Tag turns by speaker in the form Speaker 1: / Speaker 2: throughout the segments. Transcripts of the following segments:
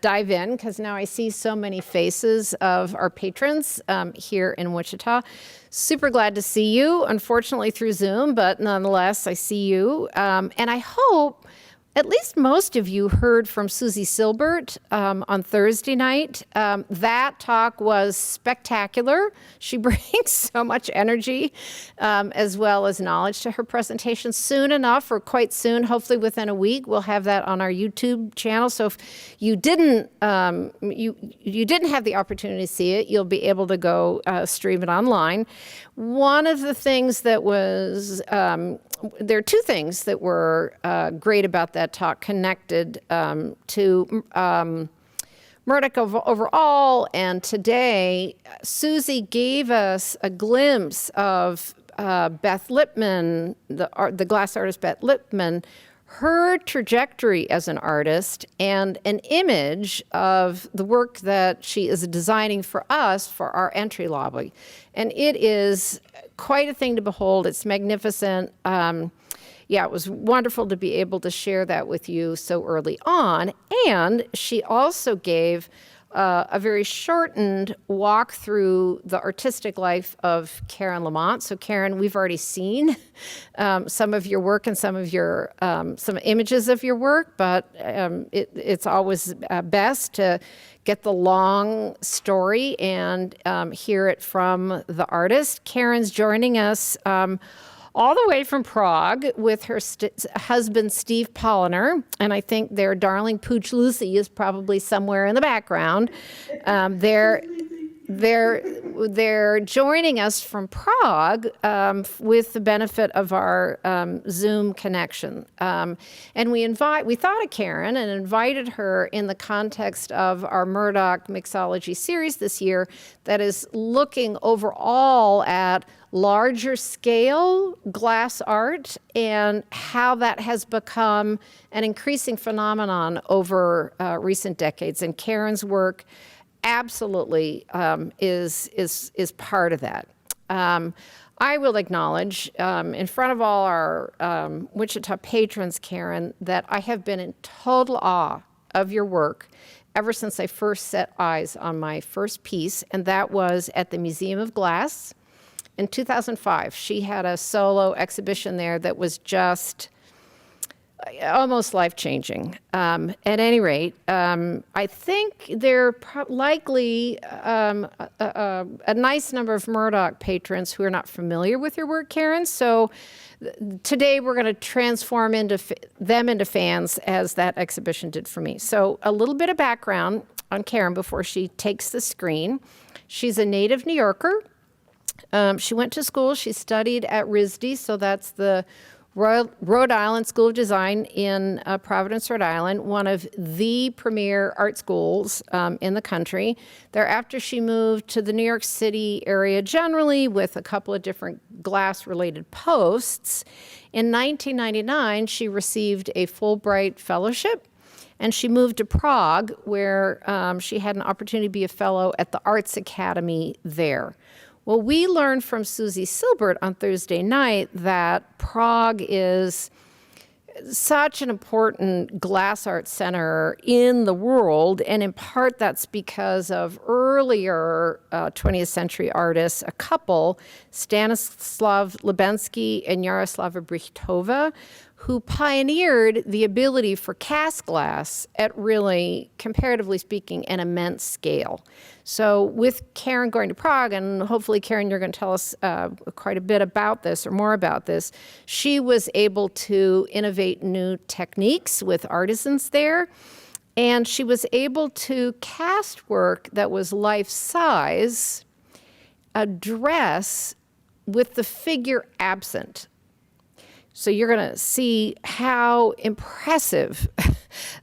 Speaker 1: dive in because now I see so many faces of our patrons here in Wichita. Super glad to see you, unfortunately through Zoom, but nonetheless, I see you. And I hope at least most of you heard from Susie Silbert on Thursday night. That talk was spectacular. She brings so much energy as well as knowledge to her presentation. Soon enough, or quite soon, hopefully within a week, we'll have that on our YouTube channel. So if you didn't you didn't have the opportunity to see it, you'll be able to go stream it online. One of the things that was there are two things that were great about that talk connected to Murdock overall, and today Susie gave us a glimpse of Beth Lipman, the glass artist Beth Lipman, her trajectory as an artist, and an image of the work that she is designing for us for our entry lobby. And it is quite a thing to behold. It's magnificent. Yeah, it was wonderful to be able to share that with you so early on. And she also gave a very shortened walk through the artistic life of Karen LaMonte. So Karen, we've already seen some of your work and some of your some images of your work, but it's always best to get the long story and hear it from the artist. Karen's joining us all the way from Prague with her husband, Steve Polliner, and I think their darling Pooch Lucy is probably somewhere in the background. They're joining us from Prague with the benefit of our Zoom connection. And we thought of Karen and invited her in the context of our Murdock Mixology series this year that is looking overall at larger scale glass art and how that has become an increasing phenomenon over recent decades. And Karen's work absolutely is part of that. I will acknowledge in front of all our Wichita patrons, Karen, that I have been in total awe of your work ever since I first set eyes on my first piece, and that was at the Museum of Glass in 2005. She had a solo exhibition there that was just almost life-changing. At any rate, I think there are likely a nice number of Murdock patrons who are not familiar with your work, Karen. So today we're going to transform them into fans as that exhibition did for me. So a little bit of background on Karen before she takes the screen. She's a native New Yorker. She went to school. She studied at Rizzoli, so that's the Rhode Island School of Design in Providence, Rhode Island, one of the premier art schools in the country. Thereafter, she moved to the New York City area generally with a couple of different glass-related posts. In 1999, she received a Fulbright fellowship, and she moved to Prague, where she had an opportunity to be a fellow at the Arts Academy there. Well, we learned from Susie Silbert on Thursday night that Prague is such an important glass art center in the world, and in part that's because of earlier 20th century artists, a couple, Stanislav Lubensky and Jaroslava Brichtova, who pioneered the ability for cast glass at really, comparatively speaking, an immense scale. So with Karen going to Prague, and hopefully, Karen, you're going to tell us quite a bit about this or more about this, she was able to innovate new techniques with artisans there, and she was able to cast work that was life-size, a dress with the figure absent. So you're going to see how impressive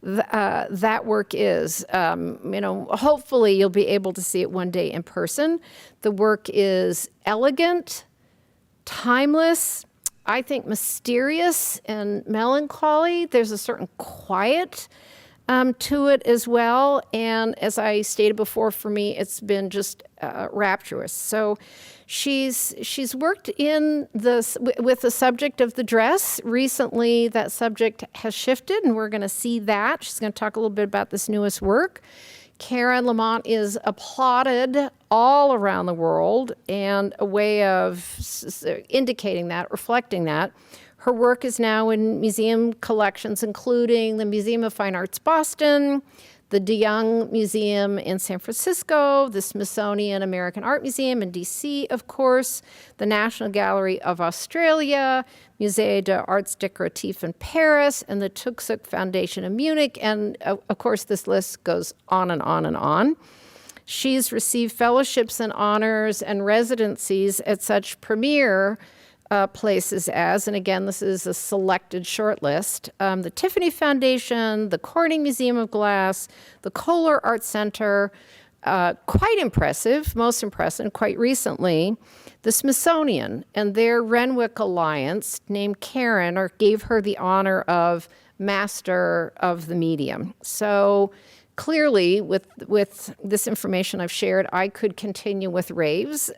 Speaker 1: that work is. Hopefully you'll be able to see it one day in person. The work is elegant, timeless, I think mysterious and melancholy. There's a certain quiet to it as well. And as I stated before, for me, it's been just rapturous. So she's worked in with the subject of the dress. Recently, that subject has shifted, and we're going to see that. She's going to talk a little bit about this newest work. Karen LaMonte is applauded all around the world, and a way of indicating that, reflecting that. Her work is now in museum collections, including the Museum of Fine Arts Boston, the De Young Museum in San Francisco, the Smithsonian American Art Museum in DC, of course, the National Gallery of Australia, Musée d'Arts Décoratifs in Paris, and the Tuxuk Foundation in Munich. And of course, this list goes on and on and on. She's received fellowships and honors and residencies at such premier places as, and again, this is a selected short list, the Tiffany Foundation, the Corning Museum of Glass, the Kohler Art Center, quite impressive, most impressive, quite recently, the Smithsonian and their Renwick Alliance named Karen, or gave her the honor of Master of the Medium. So clearly, with this information I've shared, I could continue with raves,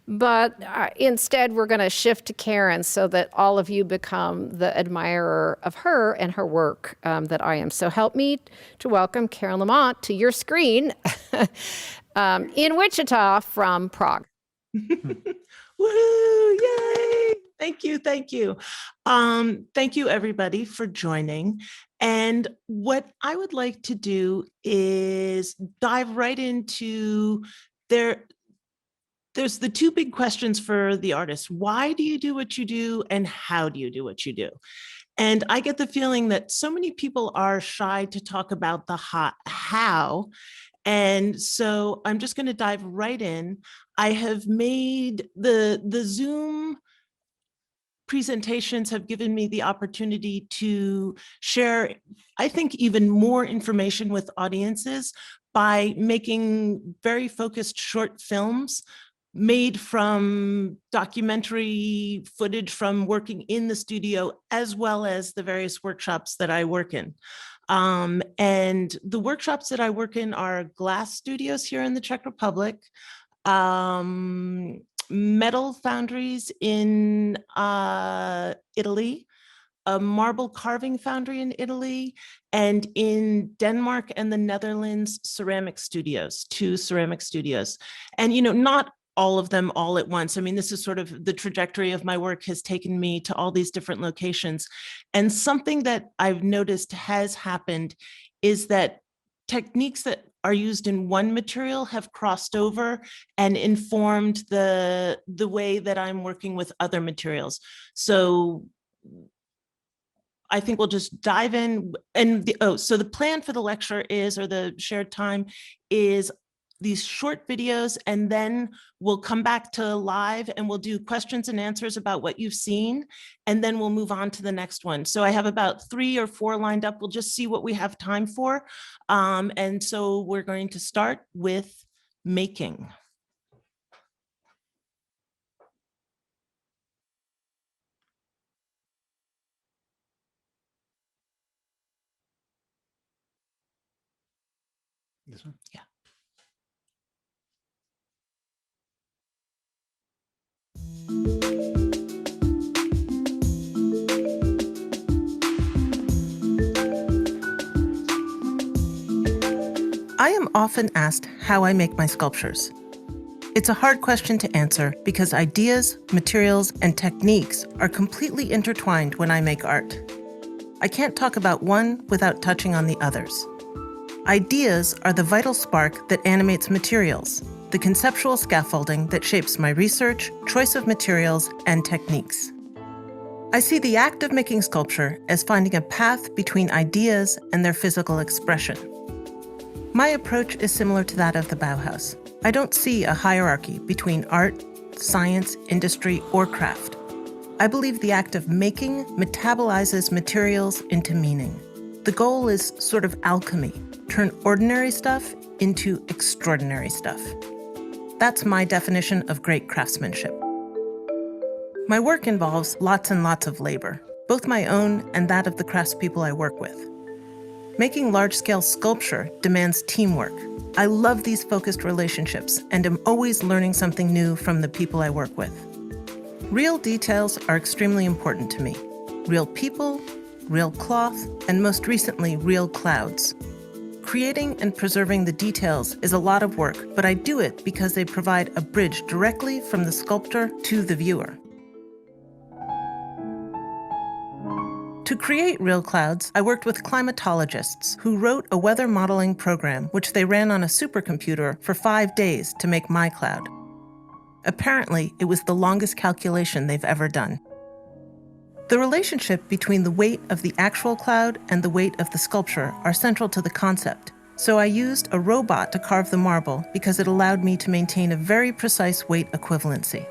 Speaker 1: but instead we're going to shift to Karen so that all of you become the admirer of her and her work that I am. So help me to welcome Karen LaMonte to your screen in Wichita from Prague.
Speaker 2: Woo! Yay! Thank you, thank you. Thank you, everybody, for joining. And what I would like to do is dive right into there's the two big questions for the artist. Why do you do what you do, and how do you do what you do? And I get the feeling that so many people are shy to talk about the how. And so I'm just going to dive right in. I have made the Zoom presentations have given me the opportunity to share, I think, even more information with audiences by making very focused short films made from documentary footage from working in the studio, as well as the various workshops that I work in. And the workshops that I work in are glass studios here in the Czech Republic, metal foundries in Italy, a marble carving foundry in Italy, and in Denmark and the Netherlands, ceramic studios, 2 ceramic studios. And, not all of them all at once. I mean, this is sort of the trajectory of my work has taken me to all these different locations. And something that I've noticed has happened is that techniques that are used in one material have crossed over and informed the way that I'm working with other materials. So I think we'll just dive in. And so the plan for the lecture is, or the shared time is, these short videos, and then we'll come back to live and we'll do questions and answers about what you've seen, and then we'll move on to the next one. So I have about 3 or 4 lined up. We'll just see what we have time for. And so we're going to start with making.
Speaker 3: This one?
Speaker 2: Yeah. I am often asked how I make my sculptures. It's a hard question to answer because ideas, materials, and techniques are completely intertwined when I make art. I can't talk about one without touching on the others. Ideas are the vital spark that animates materials, the conceptual scaffolding that shapes my research, choice of materials, and techniques. I see the act of making sculpture as finding a path between ideas and their physical expression. My approach is similar to that of the Bauhaus. I don't see a hierarchy between art, science, industry, or craft. I believe the act of making metabolizes materials into meaning. The goal is sort of alchemy, turn ordinary stuff into extraordinary stuff. That's my definition of great craftsmanship. My work involves lots and lots of labor, both my own and that of the craftspeople I work with. Making large-scale sculpture demands teamwork. I love these focused relationships and am always learning something new from the people I work with. Real details are extremely important to me. Real people, real cloth, and most recently, real clouds. Creating and preserving the details is a lot of work, but I do it because they provide a bridge directly from the sculptor to the viewer. To create real clouds, I worked with climatologists who wrote a weather modeling program which they ran on a supercomputer for 5 days to make my cloud. Apparently, it was the longest calculation they've ever done. The relationship between the weight of the actual cloud and the weight of the sculpture are central to the concept, so I used a robot to carve the marble because it allowed me to maintain a very precise weight equivalency.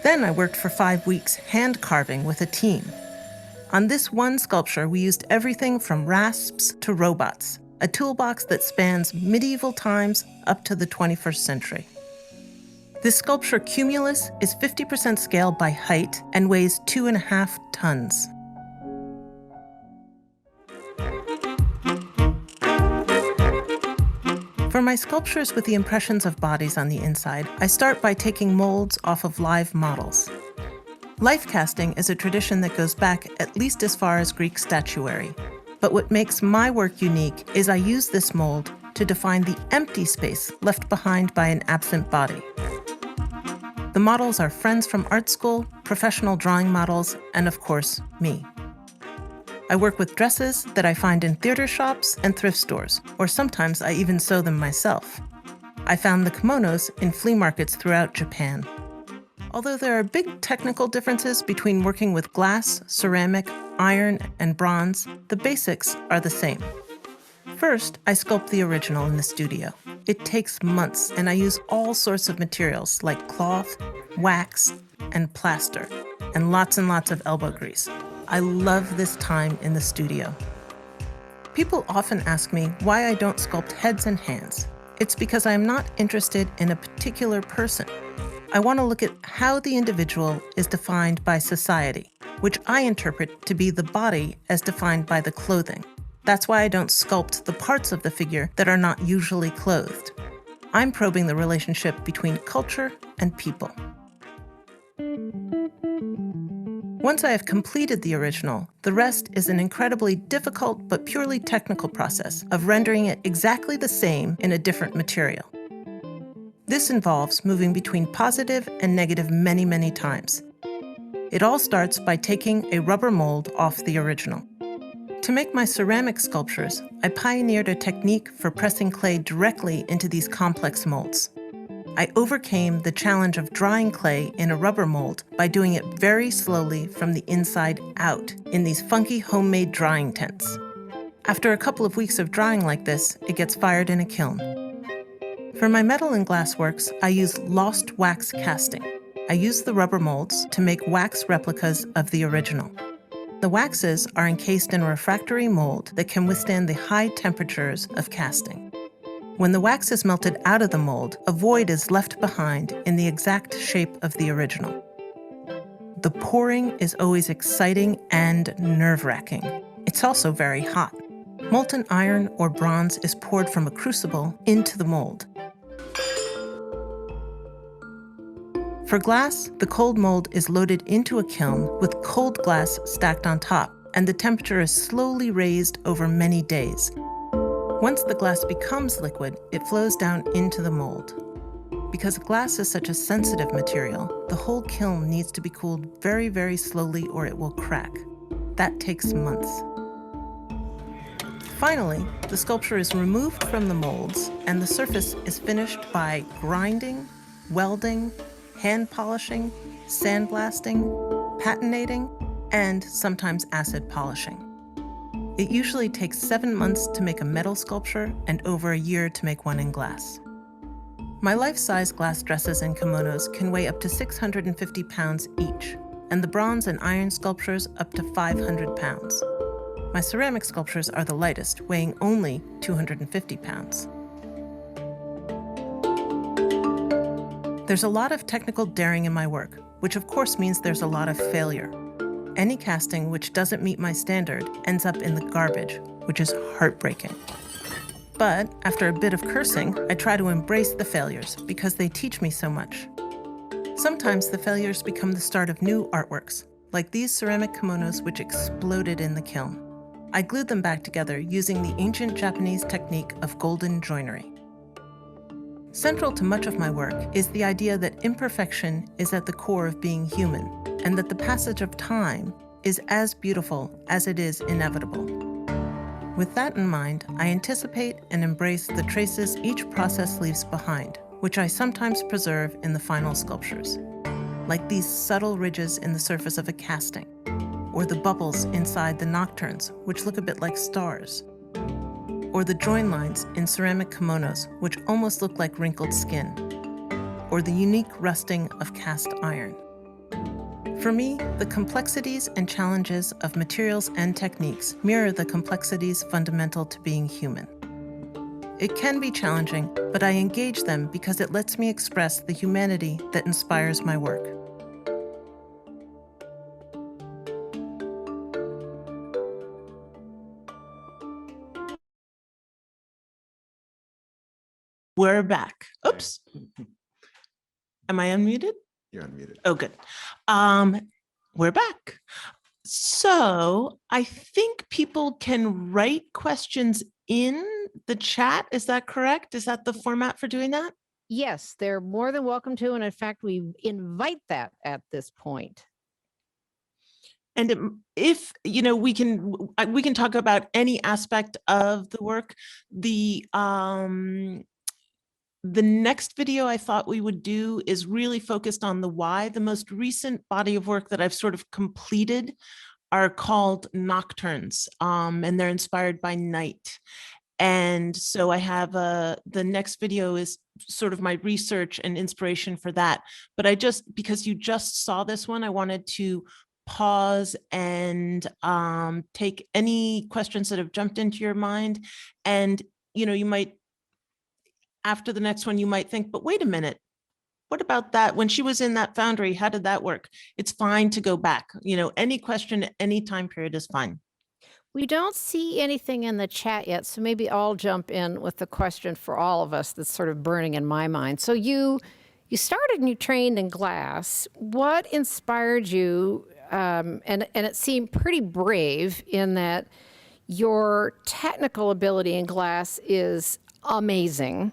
Speaker 2: Then I worked for 5 weeks hand carving with a team. On this one sculpture, we used everything from rasps to robots, a toolbox that spans medieval times up to the 21st century. This sculpture cumulus is 50% scale by height and weighs 2.5 tons. For my sculptures with the impressions of bodies on the inside, I start by taking molds off of live models. Life casting is a tradition that goes back at least as far as Greek statuary. But what makes my work unique is I use this mold to define the empty space left behind by an absent body. The models are friends from art school, professional drawing models, and of course, me. I work with dresses that I find in theater shops and thrift stores, or sometimes I even sew them myself. I found the kimonos in flea markets throughout Japan. Although there are big technical differences between working with glass, ceramic, iron, and bronze, the basics are the same. First, I sculpt the original in the studio. It takes months, and I use all sorts of materials like cloth, wax, and plaster, and lots of elbow grease. I love this time in the studio. People often ask me why I don't sculpt heads and hands. It's because I am not interested in a particular person. I want to look at how the individual is defined by society, which I interpret to be the body as defined by the clothing. That's why I don't sculpt the parts of the figure that are not usually clothed. I'm probing the relationship between culture and people. Once I have completed the original, the rest is an incredibly difficult but purely technical process of rendering it exactly the same in a different material. This involves moving between positive and negative many times. It all starts by taking a rubber mold off the original. To make my ceramic sculptures, I pioneered a technique for pressing clay directly into these complex molds. I overcame the challenge of drying clay in a rubber mold by doing it very slowly from the inside out in these funky homemade drying tents. After a couple of weeks of drying like this, it gets fired in a kiln. For my metal and glass works, I use lost wax casting. I use the rubber molds to make wax replicas of the original. The waxes are encased in a refractory mold that can withstand the high temperatures of casting. When the wax is melted out of the mold, a void is left behind in the exact shape of the original. The pouring is always exciting and nerve-wracking. It's also very hot. Molten iron or bronze is poured from a crucible into the mold. For glass, the cold mold is loaded into a kiln with cold glass stacked on top, and the temperature is slowly raised over many days. Once the glass becomes liquid, it flows down into the mold. Because glass is such a sensitive material, the whole kiln needs to be cooled very slowly or it will crack. That takes months. Finally, the sculpture is removed from the molds, and the surface is finished by grinding, welding, hand polishing, sandblasting, patinating, and sometimes acid polishing. It usually takes 7 months to make a metal sculpture and over a year to make one in glass. My life-size glass dresses and kimonos can weigh up to 650 pounds each, and the bronze and iron sculptures up to 500 pounds. My ceramic sculptures are the lightest, weighing only 250 pounds. There's a lot of technical daring in my work, which of course means there's a lot of failure. Any casting which doesn't meet my standard ends up in the garbage, which is heartbreaking. But after a bit of cursing, I try to embrace the failures because they teach me so much. Sometimes the failures become the start of new artworks, like these ceramic kimonos which exploded in the kiln. I glued them back together using the ancient Japanese technique of golden joinery. Central to much of my work is the idea that imperfection is at the core of being human, and that the passage of time is as beautiful as it is inevitable. With that in mind, I anticipate and embrace the traces each process leaves behind, which I sometimes preserve in the final sculptures, like these subtle ridges in the surface of a casting, or the bubbles inside the nocturnes, which look a bit like stars, or the join lines in ceramic kimonos, which almost look like wrinkled skin, or the unique rusting of cast iron. For me, the complexities and challenges of materials and techniques mirror the complexities fundamental to being human. It can be challenging, but I engage them because it lets me express the humanity that inspires my work. We're back. Oops. Am I unmuted?
Speaker 3: You're unmuted.
Speaker 2: Oh, good. We're back. So I think people can write questions in the chat. Is that correct? Is that the format for doing that?
Speaker 1: Yes, they're more than welcome to. And in fact, we invite that at this point.
Speaker 2: And if, you know, we can talk about any aspect of the work. The next video I thought we would do is really focused on the why. The most recent body of work that I've sort of completed are called nocturnes, and they're inspired by night. And so I have the next video is sort of my research and inspiration for that. But because you just saw this one, I wanted to pause and take any questions that have jumped into your mind. And, you know, you might, after the next one, you might think, but wait a minute, what about that? When she was in that foundry, how did that work? It's fine to go back. You know, any question, any time period is fine.
Speaker 1: We don't see anything in the chat yet, so maybe I'll jump in with the question for all of us that's sort of burning in my mind. So you started and you trained in glass. What inspired you? And it seemed pretty brave in that your technical ability in glass is amazing.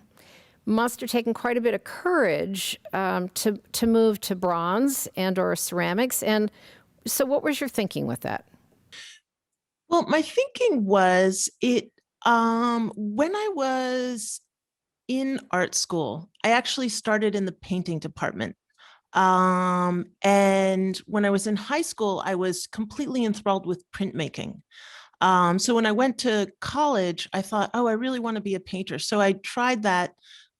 Speaker 1: Must have taken quite a bit of courage to move to bronze and or ceramics. And so what was your thinking with that?
Speaker 2: Well, my thinking was when I was in art school, I actually started in the painting department. And when I was in high school, I was completely enthralled with printmaking. So when I went to college, I thought, oh, I really want to be a painter. So I tried that,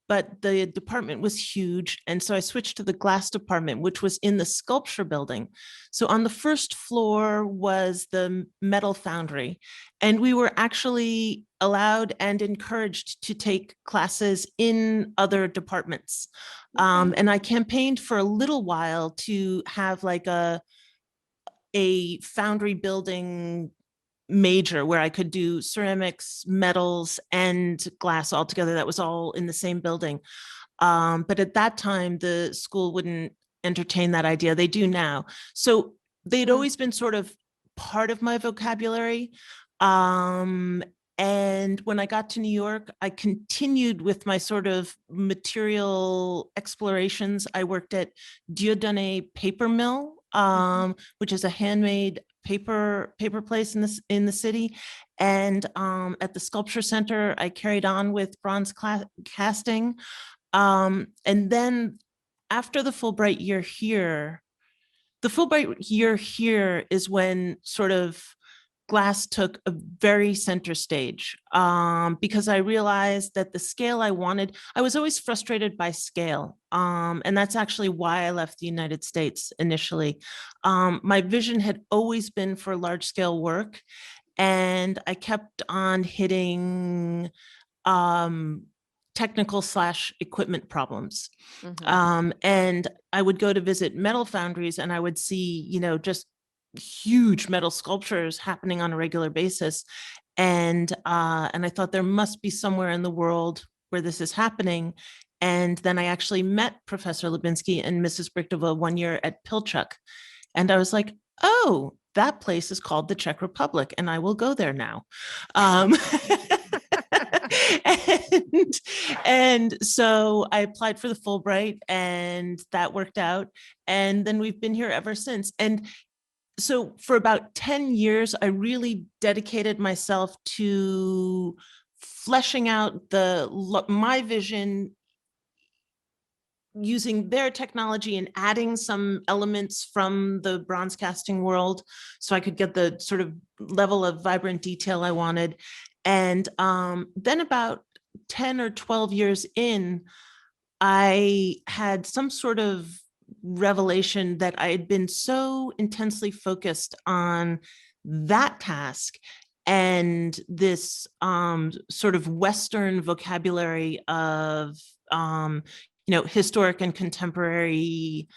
Speaker 2: but the department was huge. And so I switched to the glass department, which was in the sculpture building. So on the first floor was the metal foundry. And we were actually allowed and encouraged to take classes in other departments. And I campaigned for a little while to have like a foundry building major where I could do ceramics, metals, and glass all together. That was all in the same building. But at that time, the school wouldn't entertain that idea. They do now. So they'd always been sort of part of my vocabulary. And when I got to New York, I continued with my sort of material explorations. I worked at Dieudonné Paper Mill, which is a handmade paper place in the city. And at the Sculpture Center, I carried on with bronze casting. And then after the Fulbright year here, is when sort of glass took a very center stage, because I realized that the scale I wanted, I was always frustrated by scale. And that's actually why I left the United States initially. My vision had always been for large scale work, and I kept on hitting technical / equipment problems. And I would go to visit metal foundries and I would see, you know, just huge metal sculptures happening on a regular basis. And I thought there must be somewhere in the world where this is happening. And then I actually met Professor Lubinsky and Mrs. Brichtova one year at Pilchuck. And I was like, oh, that place is called the Czech Republic, and I will go there now. and, and so I applied for the Fulbright, and that worked out. And then we've been here ever since. And so for about 10 years, I really dedicated myself to fleshing out my vision using their technology and adding some elements from the bronze casting world so I could get the sort of level of vibrant detail I wanted. And then about 10 or 12 years in, I had some sort of revelation that I had been so intensely focused on that task and this sort of Western vocabulary of historic and contemporary,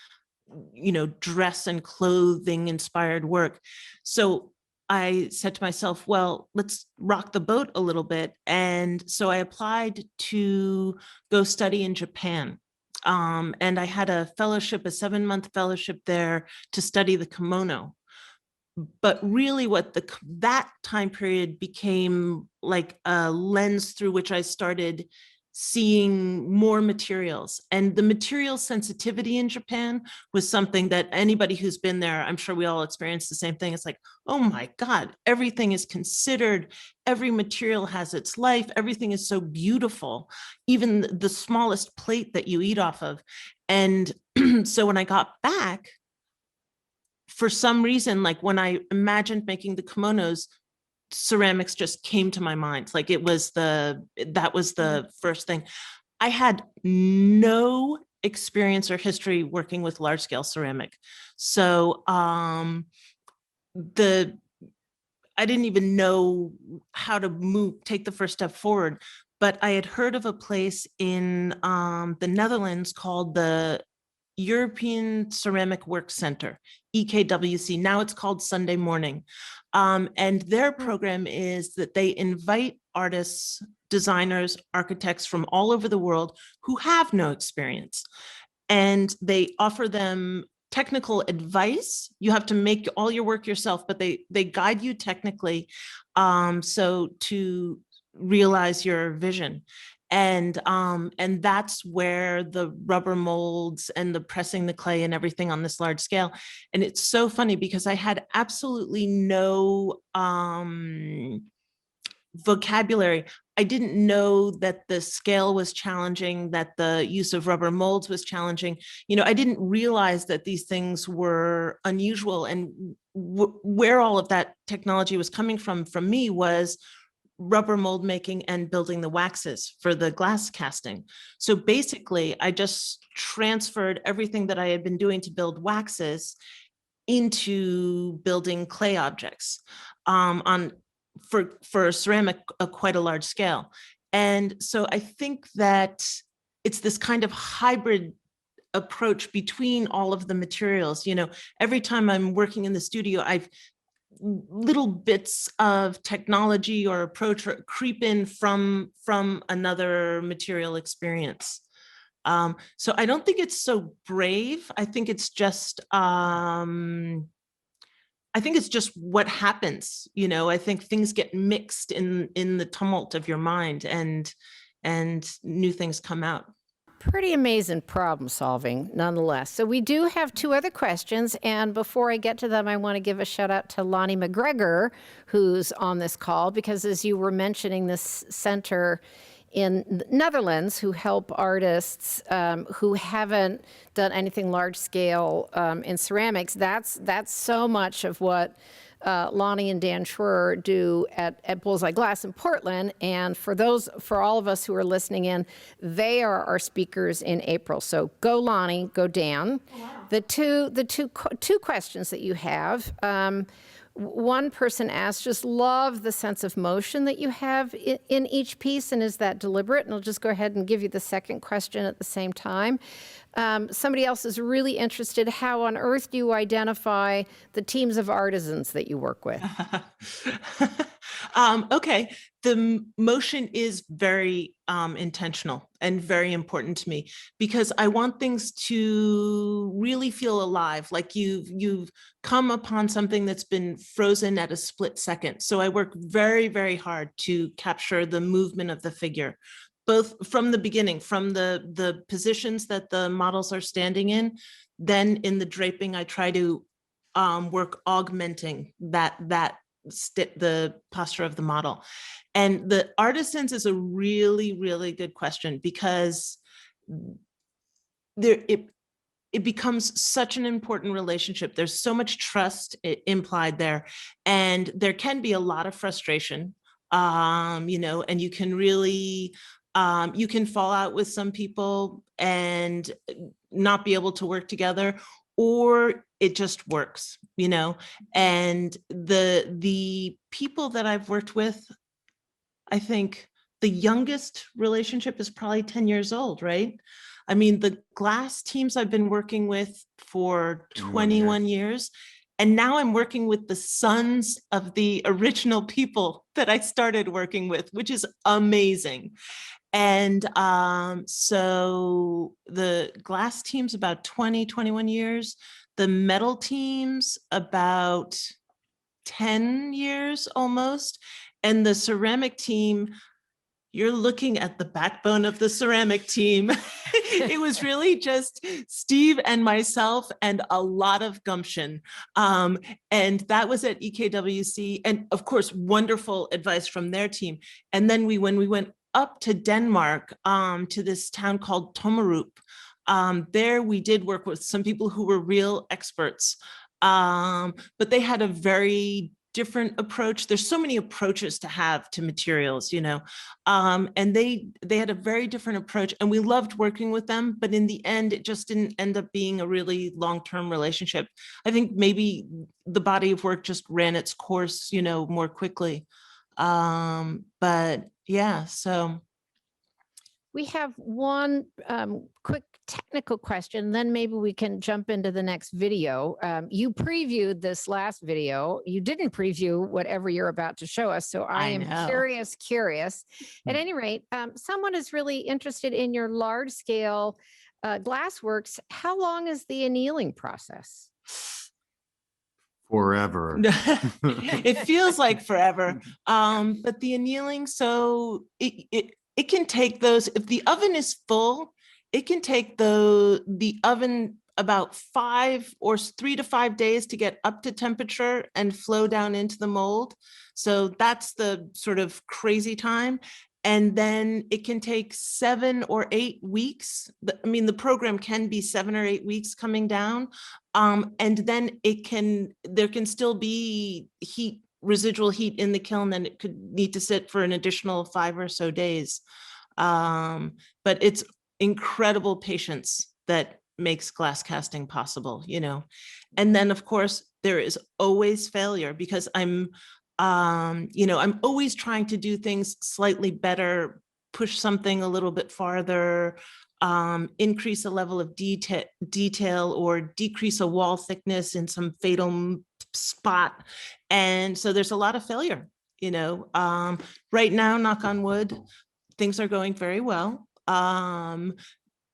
Speaker 2: dress and clothing inspired work. So I said to myself, well, let's rock the boat a little bit. And so I applied to go study in Japan. And I had a fellowship, a 7-month fellowship there to study the kimono. But really that time period became like a lens through which I started seeing more materials. And the material sensitivity in Japan was something that anybody who's been there, I'm sure we all experience the same thing. It's like, oh my God, everything is considered. Every material has its life. Everything is so beautiful, even the smallest plate that you eat off of. And so when I got back, for some reason, like when I imagined making the kimonos, ceramics just came to my mind. Like that was the first thing. I had no experience or history working with large scale ceramic. So I didn't even know how to take the first step forward. But I had heard of a place in the Netherlands called the European Ceramic Work Center, EKWC. Now it's called Sunday Morning. And their program is that they invite artists, designers, architects from all over the world who have no experience. And they offer them technical advice. You have to make all your work yourself, but they guide you technically so to realize your vision. And that's where the rubber molds and the pressing the clay and everything on this large scale. And it's so funny because I had absolutely no vocabulary. I didn't know that the scale was challenging, that the use of rubber molds was challenging. I didn't realize that these things were unusual. And where all of that technology was coming from me was rubber mold making and building the waxes for the glass casting. So basically, I just transferred everything that I had been doing to build waxes into building clay objects for ceramic quite a large scale. And so I think that it's this kind of hybrid approach between all of the materials. Every time I'm working in the studio, I've little bits of technology or approach creep in from another material experience. So I don't think it's so brave. I think it's just what happens. I think things get mixed in the tumult of your mind, and new things come out.
Speaker 1: Pretty amazing problem solving nonetheless. So we do have 2 other questions. And before I get to them, I want to give a shout out to Lonnie McGregor, who's on this call, because as you were mentioning this center in the Netherlands who help artists who haven't done anything large scale in ceramics, that's so much of what Lonnie and Dan Schroer do at Bullseye Glass in Portland. And for all of us who are listening in, they are our speakers in April. So go Lonnie, go Dan. Oh, wow. The two questions that you have. One person asked, just love the sense of motion that you have in each piece, and is that deliberate? And I'll just go ahead and give you the second question at the same time. Somebody else is really interested, how on earth do you identify the teams of artisans that you work with?
Speaker 2: Okay, the motion is very intentional and very important to me because I want things to really feel alive, like you've come upon something that's been frozen at a split second. So I work very, very hard to capture the movement of the figure, both from the beginning, from the positions that the models are standing in, then in the draping, I try to work augmenting the posture of the model. And the artisans is a really, really good question because it becomes such an important relationship. There's so much trust implied there, and there can be a lot of frustration, and you can really you can fall out with some people and not be able to work together, or it just works, and the people that I've worked with, I think the youngest relationship is probably 10 years old, right? I mean, the glass teams I've been working with for 21 years, and now I'm working with the sons of the original people that I started working with, which is amazing. And so the glass team's about 20, 21 years. The metal team's about 10 years almost. And the ceramic team, you're looking at the backbone of the ceramic team. It was really just Steve and myself and a lot of gumption. And that was at EKWC. And of course, wonderful advice from their team. And then when we went up to Denmark, to this town called Tomerup, there we did work with some people who were real experts. But they had a very different approach. There's so many approaches to have to materials, and they had a very different approach, and we loved working with them. But in the end, it just didn't end up being a really long-term relationship. I think maybe the body of work just ran its course, more quickly. But yeah, so.
Speaker 1: We have one quick technical question, then maybe we can jump into the next video. You previewed this last video. You didn't preview whatever you're about to show us. So I am curious. At any rate, someone is really interested in your large scale glass works. How long is the annealing process?
Speaker 3: Forever.
Speaker 2: It feels like forever. But the annealing, so it can take those, if the oven is full, it can take the oven about 3 to 5 days to get up to temperature and flow down into the mold. So that's the sort of crazy time. And then it can take 7 or 8 weeks. I mean, the program can be 7 or 8 weeks coming down. And then there can still be residual heat in the kiln, and it could need to sit for an additional 5 or so days. But it's incredible patience that makes glass casting possible, And then of course there is always failure because I'm always trying to do things slightly better, push something a little bit farther, increase a level of detail or decrease a wall thickness in some fatal spot. And so there's a lot of failure, right now, knock on wood, things are going very well.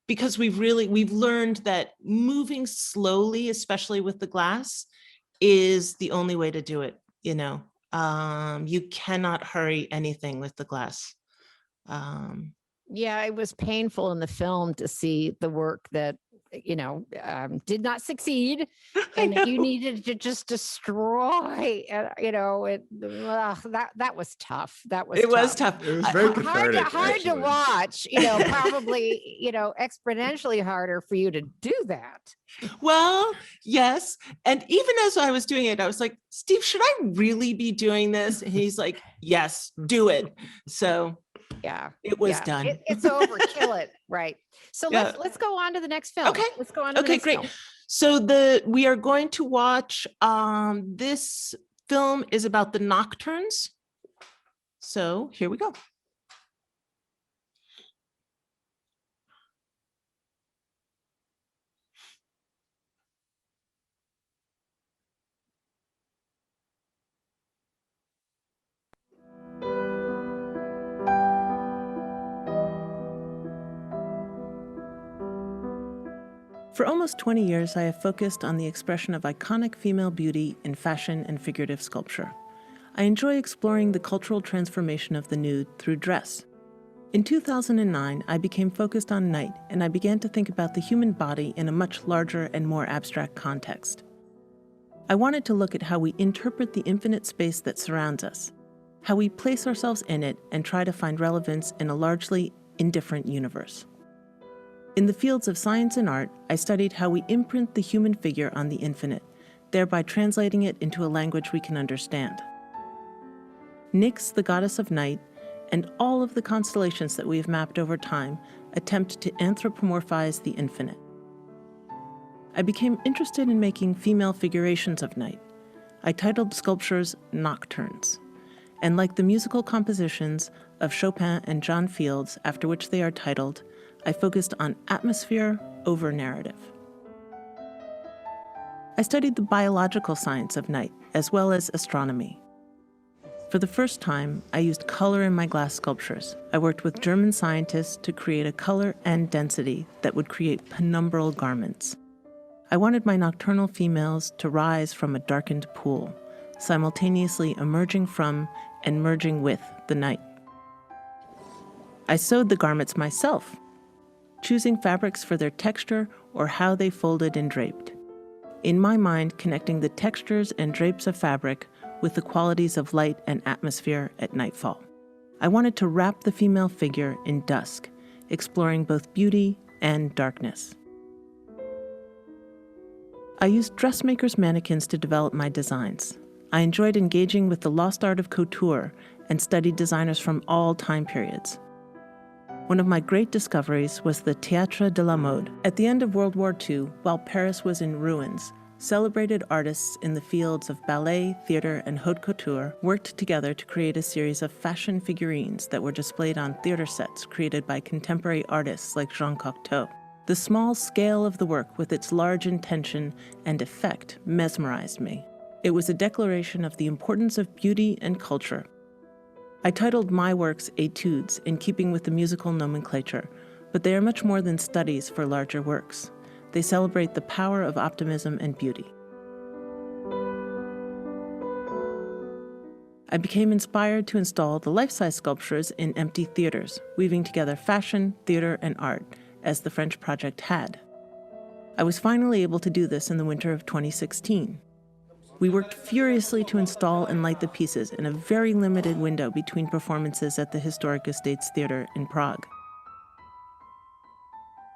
Speaker 2: Because we've learned that moving slowly, especially with the glass, is the only way to do it. You cannot hurry anything with the glass.
Speaker 1: Yeah, it was painful in the film to see the work that did not succeed, and that you needed to just destroy. That was tough.
Speaker 2: It was tough.
Speaker 3: It was very cathartic.
Speaker 1: Hard to watch. Probably exponentially harder for you to do that.
Speaker 2: Well, yes. And even as I was doing it, I was like, Steve, should I really be doing this? And he's like, yes, do it. So
Speaker 1: yeah,
Speaker 2: it was done.
Speaker 1: It's over. Kill it. Right. So let's go on to the next film.
Speaker 2: Okay.
Speaker 1: Let's go on to the next
Speaker 2: great.
Speaker 1: film.
Speaker 2: So we are going to watch, this film is about the nocturnes. So here we go. For almost 20 years, I have focused on the expression of iconic female beauty in fashion and figurative sculpture. I enjoy exploring the cultural transformation of the nude through dress. In 2009, I became focused on night, and I began to think about the human body in a much larger and more abstract context. I wanted to look at how we interpret the infinite space that surrounds us, how we place ourselves in it and try to find relevance in a largely indifferent universe. In the fields of science and art, I studied how we imprint the human figure on the infinite, thereby translating it into a language we can understand. Nyx, the goddess of night, and all of the constellations that we have mapped over time attempt to anthropomorphize the infinite. I became interested in making female figurations of night. I titled sculptures Nocturnes, and like the musical compositions of Chopin and John Fields, after which they are titled, I focused on atmosphere over narrative. I studied the biological science of night, as well as astronomy. For the first time, I used color in my glass sculptures. I worked with German scientists to create a color and density that would create penumbral garments. I wanted my nocturnal females to rise from a darkened pool, simultaneously emerging from and merging with the night. I sewed the garments myself, choosing fabrics for their texture or how they folded and draped. In my mind, connecting the textures and drapes of fabric with the qualities of light and atmosphere at nightfall. I wanted to wrap the female figure in dusk, exploring both beauty and darkness. I used dressmakers' mannequins to develop my designs. I enjoyed engaging with the lost art of couture and studied designers from all time periods. One of my great discoveries was the Théâtre de la Mode. At the end of World War II, while Paris was in ruins, celebrated artists in the fields of ballet, theater, and haute couture worked together to create a series of fashion figurines that were displayed on theater sets created by contemporary artists like Jean Cocteau. The small scale of the work with its large intention and effect mesmerized me. It was a declaration of the importance of beauty and culture. I titled my works Etudes in keeping with the musical nomenclature, but they are much more than studies for larger works. They celebrate the power of optimism and beauty. I became inspired to install the life-size sculptures in empty theaters, weaving together fashion, theater, and art, as the French project had. I was finally able to do this in the winter of 2016. We worked furiously to install and light the pieces in a very limited window between performances at the Historic Estates Theater in Prague.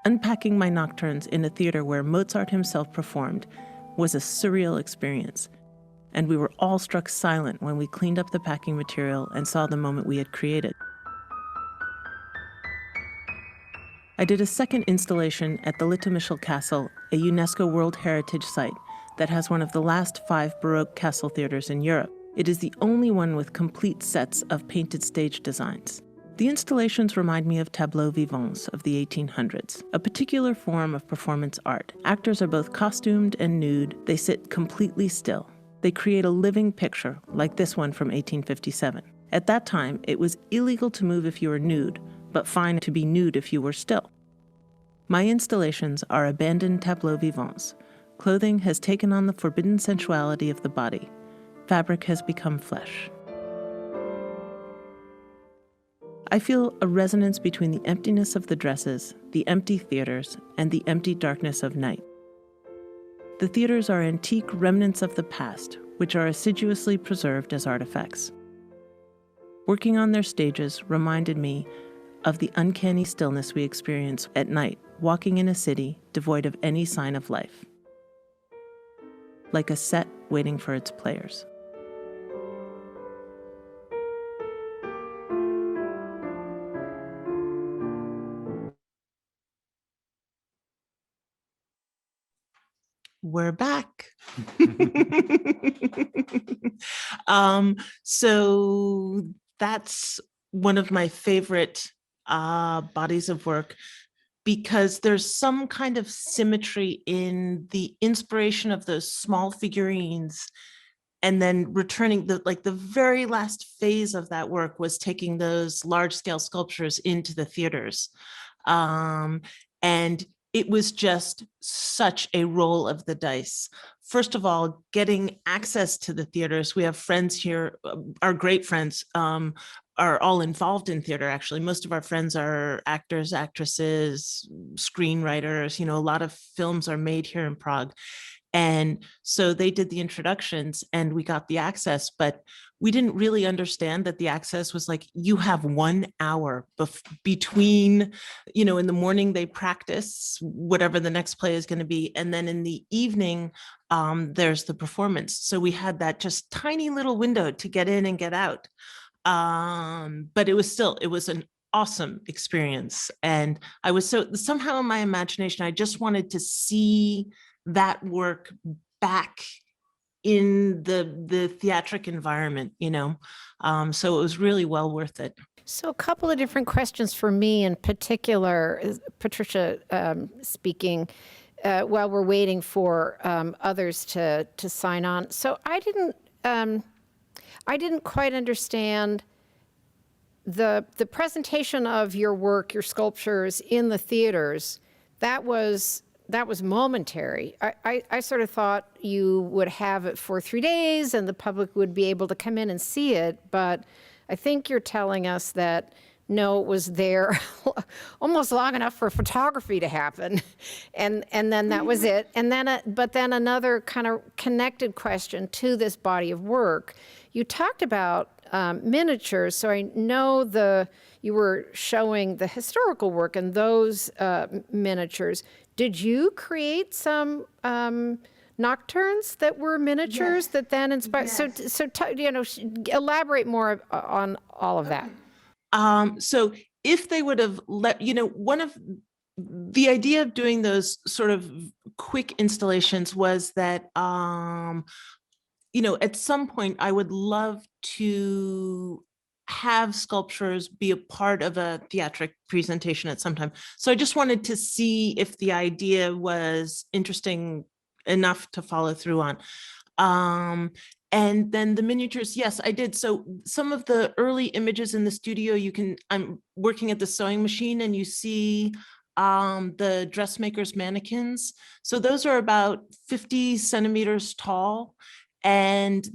Speaker 2: Unpacking my nocturnes in a theater where Mozart himself performed was a surreal experience, and we were all struck silent when we cleaned up the packing material and saw the moment we had created. I did a second installation at the Litomyshl Castle, a UNESCO World Heritage Site that has one of the last 5 Baroque castle theaters in Europe. It is the only one with complete sets of painted stage designs. The installations remind me of tableaux vivants of the 1800s, a particular form of performance art. Actors are both costumed and nude. They sit completely still. They create a living picture, like this one from 1857. At that time, it was illegal to move if you were nude, but fine to be nude if you were still. My installations are abandoned tableaux vivants. Clothing has taken on the forbidden sensuality of the body. Fabric has become flesh. I feel a resonance between the emptiness of the dresses, the empty theaters, and the empty darkness of night. The theaters are antique remnants of the past, which are assiduously preserved as artifacts. Working on their stages reminded me of the uncanny stillness we experience at night, walking in a city devoid of any sign of life. Like a set waiting for its players. We're back. So that's one of my favorite bodies of work, because there's some kind of symmetry in the inspiration of those small figurines, and then returning the very last phase of that work was taking those large scale sculptures into the theaters. And it was just such a roll of the dice. First of all, getting access to the theaters. We have friends here, our great friends, are all involved in theater, actually. Most of our friends are actors, actresses, screenwriters. A lot of films are made here in Prague. And so they did the introductions and we got the access, but we didn't really understand that the access was like, you have 1 hour between, in the morning they practice whatever the next play is going to be. And then in the evening, there's the performance. So we had that just tiny little window to get in and get out. But it was an awesome experience. And I was somehow in my imagination, I just wanted to see that work back in the theatric environment, so it was really well worth it.
Speaker 1: So a couple of different questions for me in particular, Patricia speaking, while we're waiting for others to sign on. So I didn't quite understand the presentation of your work, your sculptures in the theaters. That was momentary. I sort of thought you would have it for 3 days and the public would be able to come in and see it, but I think you're telling us that no, it was there almost long enough for photography to happen, and then that was it. And then, but then another kind of connected question to this body of work. You talked about miniatures, so I know you were showing the historical work in those miniatures. Did you create some nocturnes that were miniatures? Yes. That then inspired? Yes. So elaborate more on all of that.
Speaker 2: So if they would have let, one of the idea of doing those sort of quick installations was that, at some point I would love to have sculptures be a part of a theatric presentation at some time. So I just wanted to see if the idea was interesting enough to follow through on. And then the miniatures, yes, I did. So some of the early images in the studio, I'm working at the sewing machine and you see the dressmaker's mannequins. So those are about 50 centimeters tall and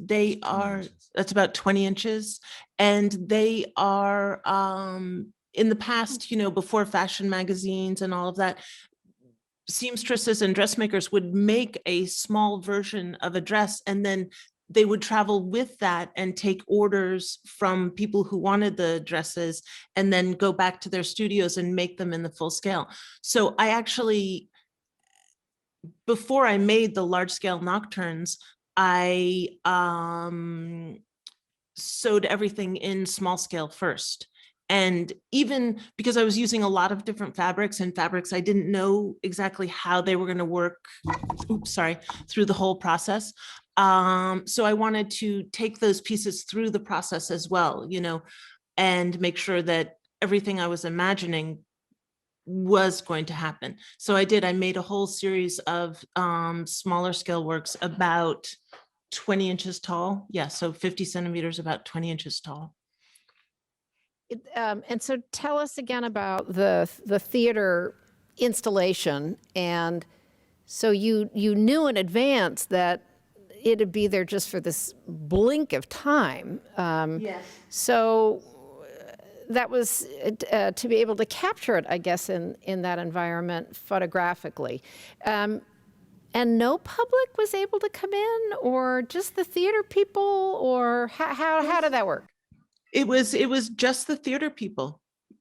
Speaker 2: that's about 20 inches. And they are, in the past, before fashion magazines and all of that, seamstresses and dressmakers would make a small version of a dress and then they would travel with that and take orders from people who wanted the dresses and then go back to their studios and make them in the full scale. So I actually, before I made the large scale nocturnes, I sewed everything in small scale first. And even because I was using a lot of different fabrics I didn't know exactly how they were going to work, through the whole process. So I wanted to take those pieces through the process as well, and make sure that everything I was imagining was going to happen. So I made a whole series of smaller scale works about 20 inches tall. Yeah, so 50 centimeters, about 20 inches tall.
Speaker 1: And so tell us again about the theater installation. And so you knew in advance that it'd be there just for this blink of time.
Speaker 2: Yes.
Speaker 1: So that was to be able to capture it, I guess, in that environment photographically. And no public was able to come in, or just the theater people, or how did that work?
Speaker 2: It was just the theater people,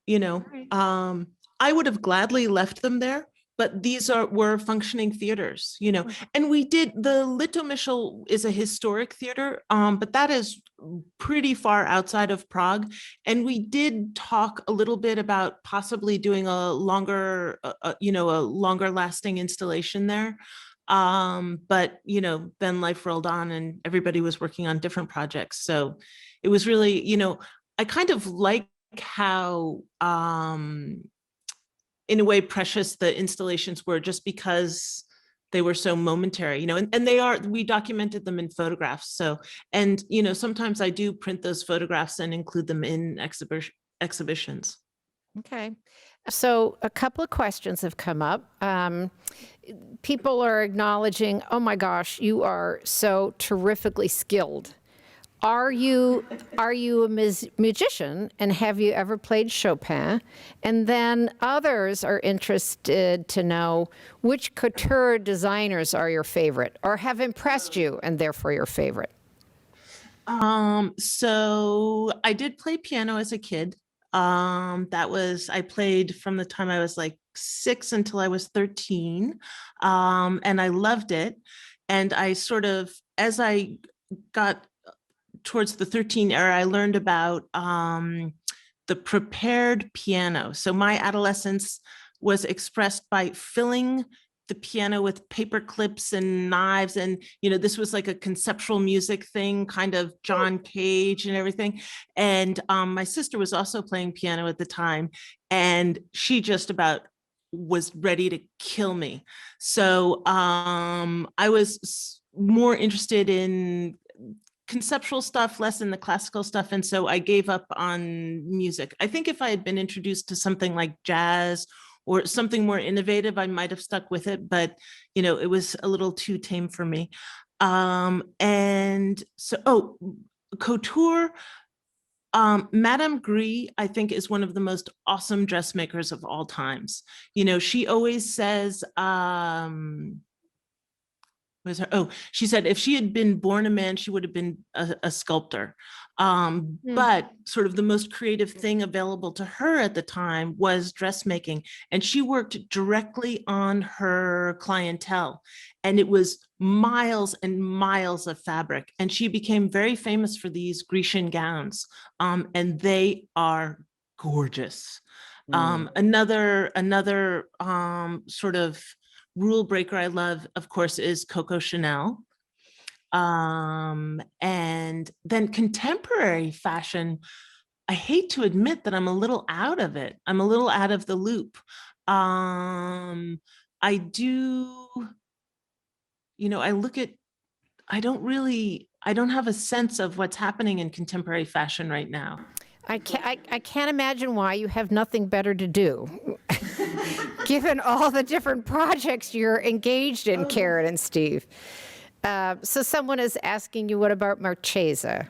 Speaker 2: Right. I would have gladly left them there, but these were functioning theaters, and we did, the Litomyshl is a historic theater, but that is pretty far outside of Prague. And we did talk a little bit about possibly doing a longer lasting installation there. But, then life rolled on and everybody was working on different projects. So it was really, I kind of like how, in a way, precious the installations were, just because they were so momentary, and we documented them in photographs. So, and, sometimes I do print those photographs and include them in exhibitions.
Speaker 1: Okay. So a couple of questions have come up. People are acknowledging, oh my gosh, you are so terrifically skilled. Are you a musician, and have you ever played Chopin? And then others are interested to know which couture designers are your favorite or have impressed you and therefore your favorite.
Speaker 2: So I did play piano as a kid. I played from the time I was like 6 until I was 13. And I loved it. And I sort of, as I got towards the 13 era, I learned about the prepared piano. So my adolescence was expressed by filling the piano with paper clips and knives. And, this was like a conceptual music thing, kind of John Cage and everything. And my sister was also playing piano at the time, and she just about was ready to kill me. So I was more interested in conceptual stuff, less in the classical stuff. And so I gave up on music. I think if I had been introduced to something like jazz or something more innovative, I might have stuck with it, but it was a little too tame for me. And so, couture, Madame Gris, I think, is one of the most awesome dressmakers of all times. She always says, she said if she had been born a man, she would have been a sculptor. But sort of the most creative thing available to her at the time was dressmaking. And she worked directly on her clientele. And it was miles and miles of fabric. And she became very famous for these Grecian gowns. And they are gorgeous. Another sort of rule breaker I love, of course, is Coco Chanel. And then contemporary fashion, I hate to admit that I'm a little out of it. I'm a little out of the loop. I don't have a sense of what's happening in contemporary fashion right now.
Speaker 1: I can't imagine why. You have nothing better to do. Given all the different projects you're engaged in, Karen and Steve. So someone is asking you, what about Marchesa?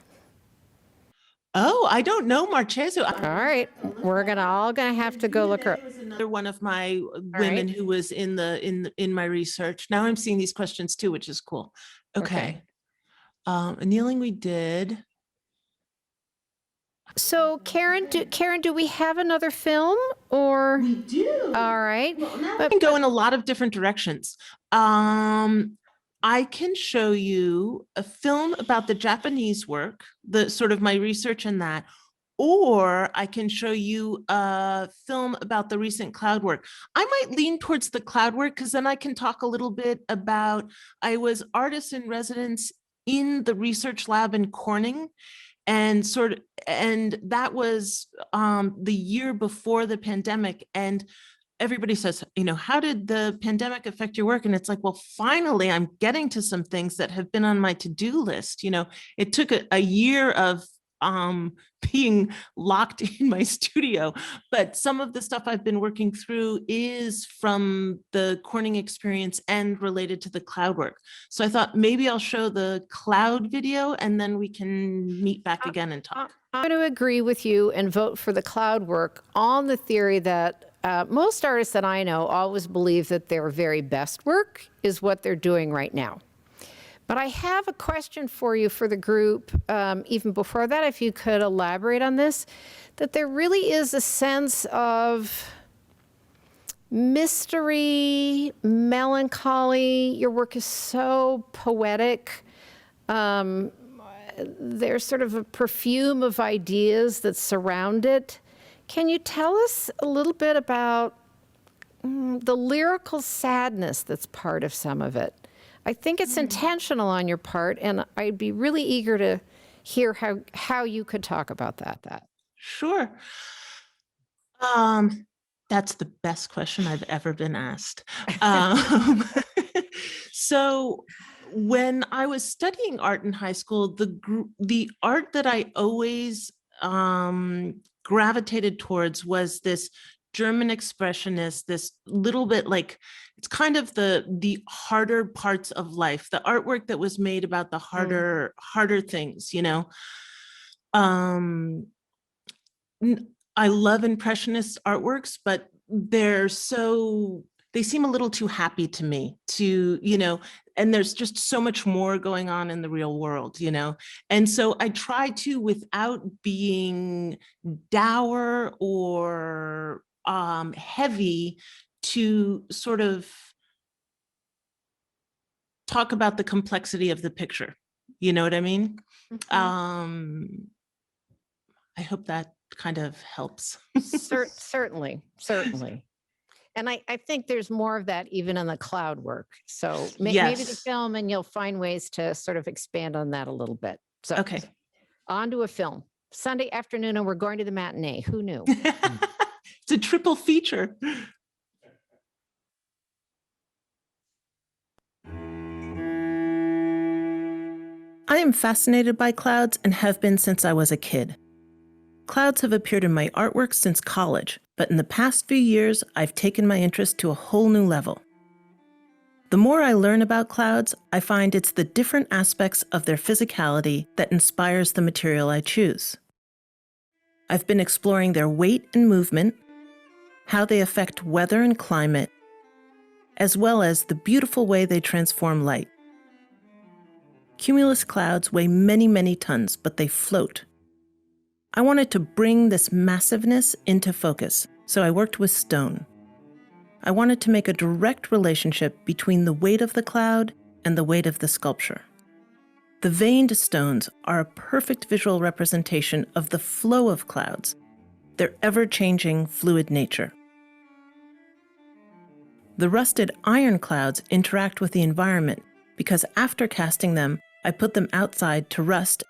Speaker 2: Oh, I don't know Marchesa.
Speaker 1: All right, we're all gonna have to go look her.
Speaker 2: Another one of my women who was in my research. Now I'm seeing these questions too, which is cool. Okay. Annealing we did.
Speaker 1: So Karen, do we have another film, or?
Speaker 2: We do.
Speaker 1: All right.
Speaker 2: Well, now I can go in a lot of different directions. I can show you a film about the Japanese work, the sort of my research in that, or I can show you a film about the recent cloud work. I might lean towards the cloud work because then I can talk a little bit about, I was artist in residence in the research lab in Corning. And that was the year before the pandemic. And everybody says, how did the pandemic affect your work? And it's like, well, finally, I'm getting to some things that have been on my to-do list. It took a year of being locked in my studio, but some of the stuff I've been working through is from the Corning experience and related to the cloud work. So I thought maybe I'll show the cloud video and then we can meet back again and talk.
Speaker 1: I'm going to agree with you and vote for the cloud work on the theory that most artists that I know always believe that their very best work is what they're doing right now. But I have a question for you for the group, even before that, if you could elaborate on this, that there really is a sense of mystery, melancholy. Your work is so poetic. There's sort of a perfume of ideas that surround it. Can you tell us a little bit about the lyrical sadness that's part of some of it? I think it's intentional on your part, and I'd be really eager to hear how you could talk about that.
Speaker 2: Sure. That's the best question I've ever been asked. So when I was studying art in high school, the art that I always gravitated towards was this German expressionists, this little bit like, it's kind of the harder parts of life, the artwork that was made about the harder things, you know. I love impressionist artworks, but they seem a little too happy to me to, you know, and there's just so much more going on in the real world, you know. And so I try to, without being dour or heavy, to sort of talk about the complexity of the picture. You know what I mean? I hope that kind of helps.
Speaker 1: Certainly. And I think there's more of that even in the cloud work. So maybe the film, and you'll find ways to sort of expand on that a little bit. So
Speaker 2: okay.
Speaker 1: On to a film. Sunday afternoon, and we're going to the matinee. Who knew?
Speaker 2: It's a triple feature. I am fascinated by clouds and have been since I was a kid. Clouds have appeared in my artwork since college, but in the past few years, I've taken my interest to a whole new level. The more I learn about clouds, I find it's the different aspects of their physicality that inspires the material I choose. I've been exploring their weight and movement, how they affect weather and climate, as well as the beautiful way they transform light. Cumulus clouds weigh many, many tons, but they float. I wanted to bring this massiveness into focus, so I worked with stone. I wanted to make a direct relationship between the weight of the cloud and the weight of the sculpture. The veined stones are a perfect visual representation of the flow of clouds, their ever-changing, fluid nature. The rusted iron clouds interact with the environment because after casting them, I put them outside to rust.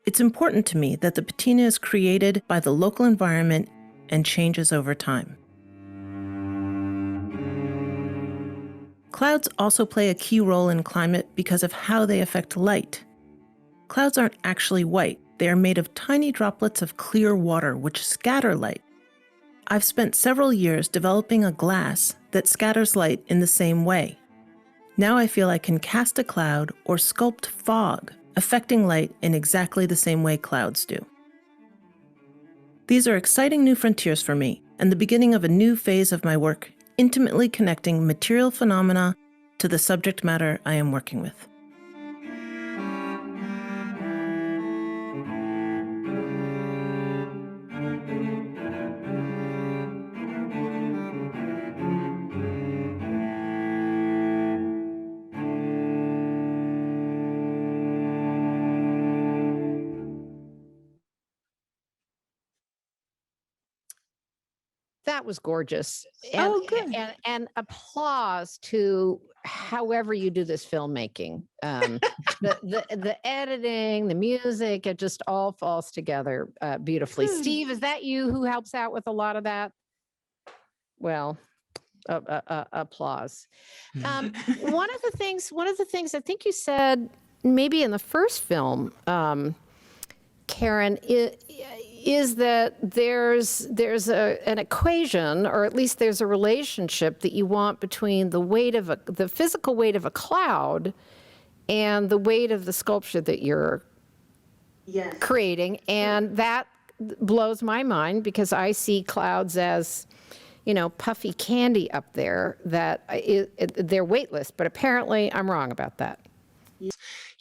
Speaker 2: It's important to me that the patina is created by the local environment and changes over time. Clouds also play a key role in climate because of how they affect light. Clouds aren't actually white. They are made of tiny droplets of clear water which scatter light. I've spent several years developing a glass that scatters light in the same way. Now I feel I can cast a cloud or sculpt fog, affecting light in exactly the same way clouds do. These are exciting new frontiers for me and the beginning of a new phase of my work, intimately connecting material phenomena to the subject matter I am working with.
Speaker 1: That was gorgeous.
Speaker 2: Good.
Speaker 1: And applause to however you do this filmmaking. The editing, the music, it just all falls together beautifully. Steve, is that you who helps out with a lot of that? Well, applause. One of the things I think you said maybe in the first film, Karen, is that there's an equation, or at least there's a relationship that you want between the physical weight of a cloud and the weight of the sculpture that you're creating. And that blows my mind because I see clouds as, you know, puffy candy up there that they're weightless, but apparently I'm wrong about that.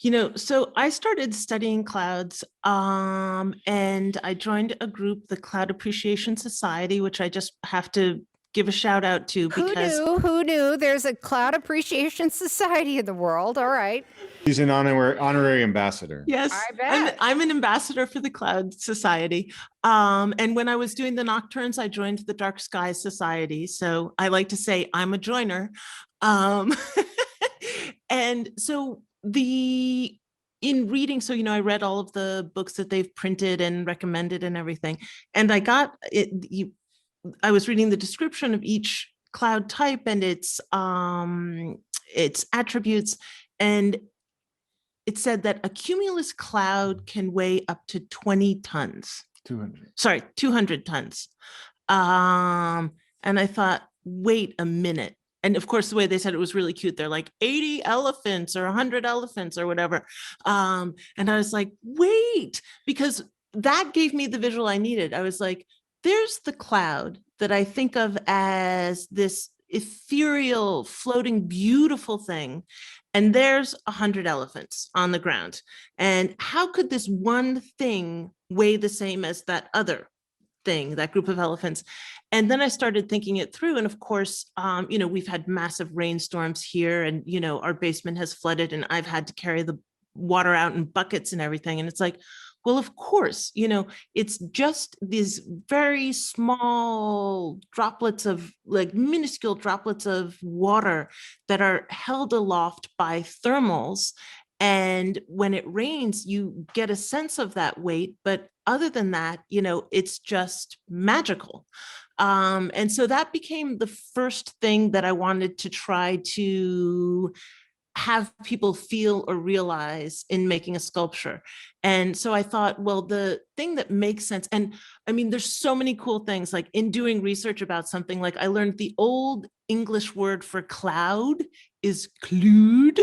Speaker 2: You know, so I started studying clouds and I joined a group, the Cloud Appreciation Society, which I just have to give a shout out to because—
Speaker 1: Who knew? There's a Cloud Appreciation Society in the world. All right.
Speaker 3: He's an honorary ambassador.
Speaker 2: Yes,
Speaker 1: I bet.
Speaker 2: I'm an ambassador for the Cloud Society. And when I was doing the Nocturnes, I joined the Dark Skies Society. So I like to say I'm a joiner. And so in reading, so, you know, I read all of the books that they've printed and recommended and everything. And I got it, I was reading the description of each cloud type and its attributes. And it said that a cumulus cloud can weigh up to 20 tons.
Speaker 3: 200.
Speaker 2: Sorry, 200 tons. And I thought, wait a minute. And of course, the way they said it was really cute. They're like 80 elephants or 100 elephants or whatever. And I was like, wait, because that gave me the visual I needed. I was like, there's the cloud that I think of as this ethereal, floating, beautiful thing. And there's 100 elephants on the ground. And how could this one thing weigh the same as that other thing, that group of elephants? And then I started thinking it through. And of course, we've had massive rainstorms here, and, our basement has flooded, and I've had to carry the water out in buckets and everything. And it's like, well, of course, it's just these very small droplets of, like, minuscule droplets of water that are held aloft by thermals. And when it rains, you get a sense of that weight. But other than that, it's just magical. And so that became the first thing that I wanted to try to have people feel or realize in making a sculpture. And so I thought, well, the thing that makes sense, and I mean, there's so many cool things, like in doing research about something, like I learned the old English word for cloud is cloud,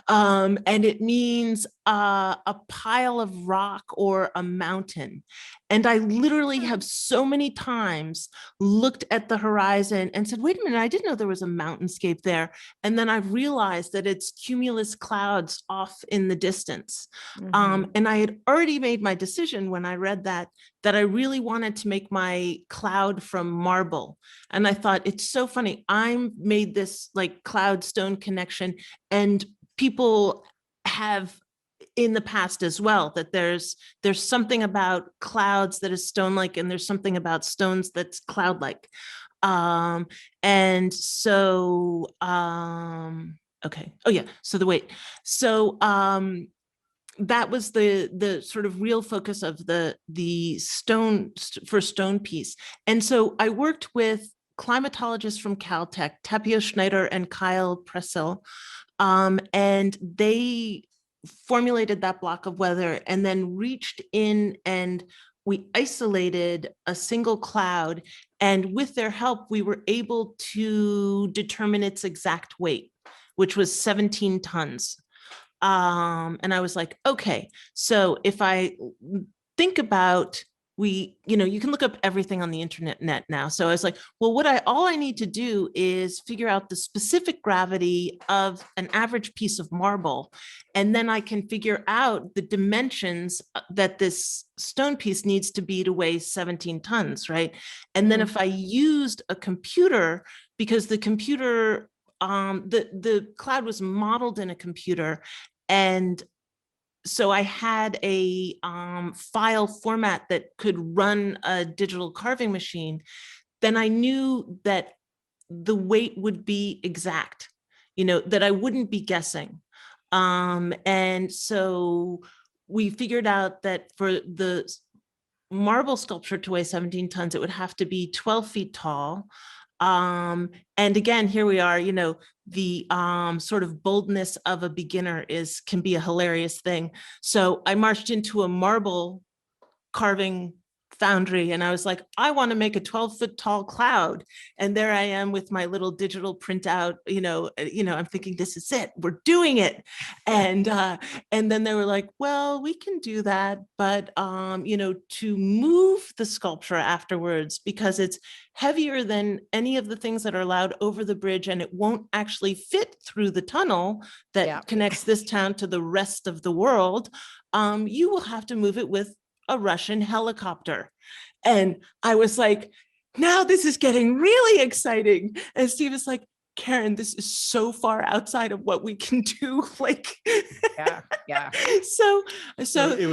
Speaker 2: and it means a pile of rock or a mountain. And I literally have so many times looked at the horizon and said, wait a minute, I didn't know there was a mountainscape there. And then I've realized that it's cumulus clouds off in the distance. And I had already made my decision when I read that I really wanted to make my cloud from marble. And I thought, it's so funny. I made this like cloud stone connection, and people have in the past as well, that there's something about clouds that is stone-like, and there's something about stones that's cloud-like. And so, okay. Oh yeah. So the weight. So, that was the sort of real focus of the stone piece. And so I worked with climatologists from Caltech, Tapio Schneider and Kyle Pressel, and they formulated that block of weather and then reached in and we isolated a single cloud. And with their help, we were able to determine its exact weight, which was 17 tons. And I was like, okay, so if I think about, you can look up everything on the internet now. So I was like, well, all I need to do is figure out the specific gravity of an average piece of marble. And then I can figure out the dimensions that this stone piece needs to be to weigh 17 tons, right? And then if I used a computer, because the computer, the cloud was modeled in a computer, and so I had a file format that could run a digital carving machine, then I knew that the weight would be exact, that I wouldn't be guessing. And so we figured out that for the marble sculpture to weigh 17 tons, it would have to be 12 feet tall. And again, here we are, the sort of boldness of a beginner can be a hilarious thing. So I marched into a marble carving foundry and I was like, I want to make a 12-foot tall cloud. And there I am with my little digital printout, I'm thinking, this is it, we're doing it. And then they were like, well, we can do that, but to move the sculpture afterwards, because it's heavier than any of the things that are allowed over the bridge, and it won't actually fit through the tunnel that connects this town to the rest of the world. You will have to move it with a Russian helicopter. And I was like, now this is getting really exciting. And Steve is like, Karen, this is so far outside of what we can do. Like,
Speaker 1: yeah.
Speaker 2: So
Speaker 3: it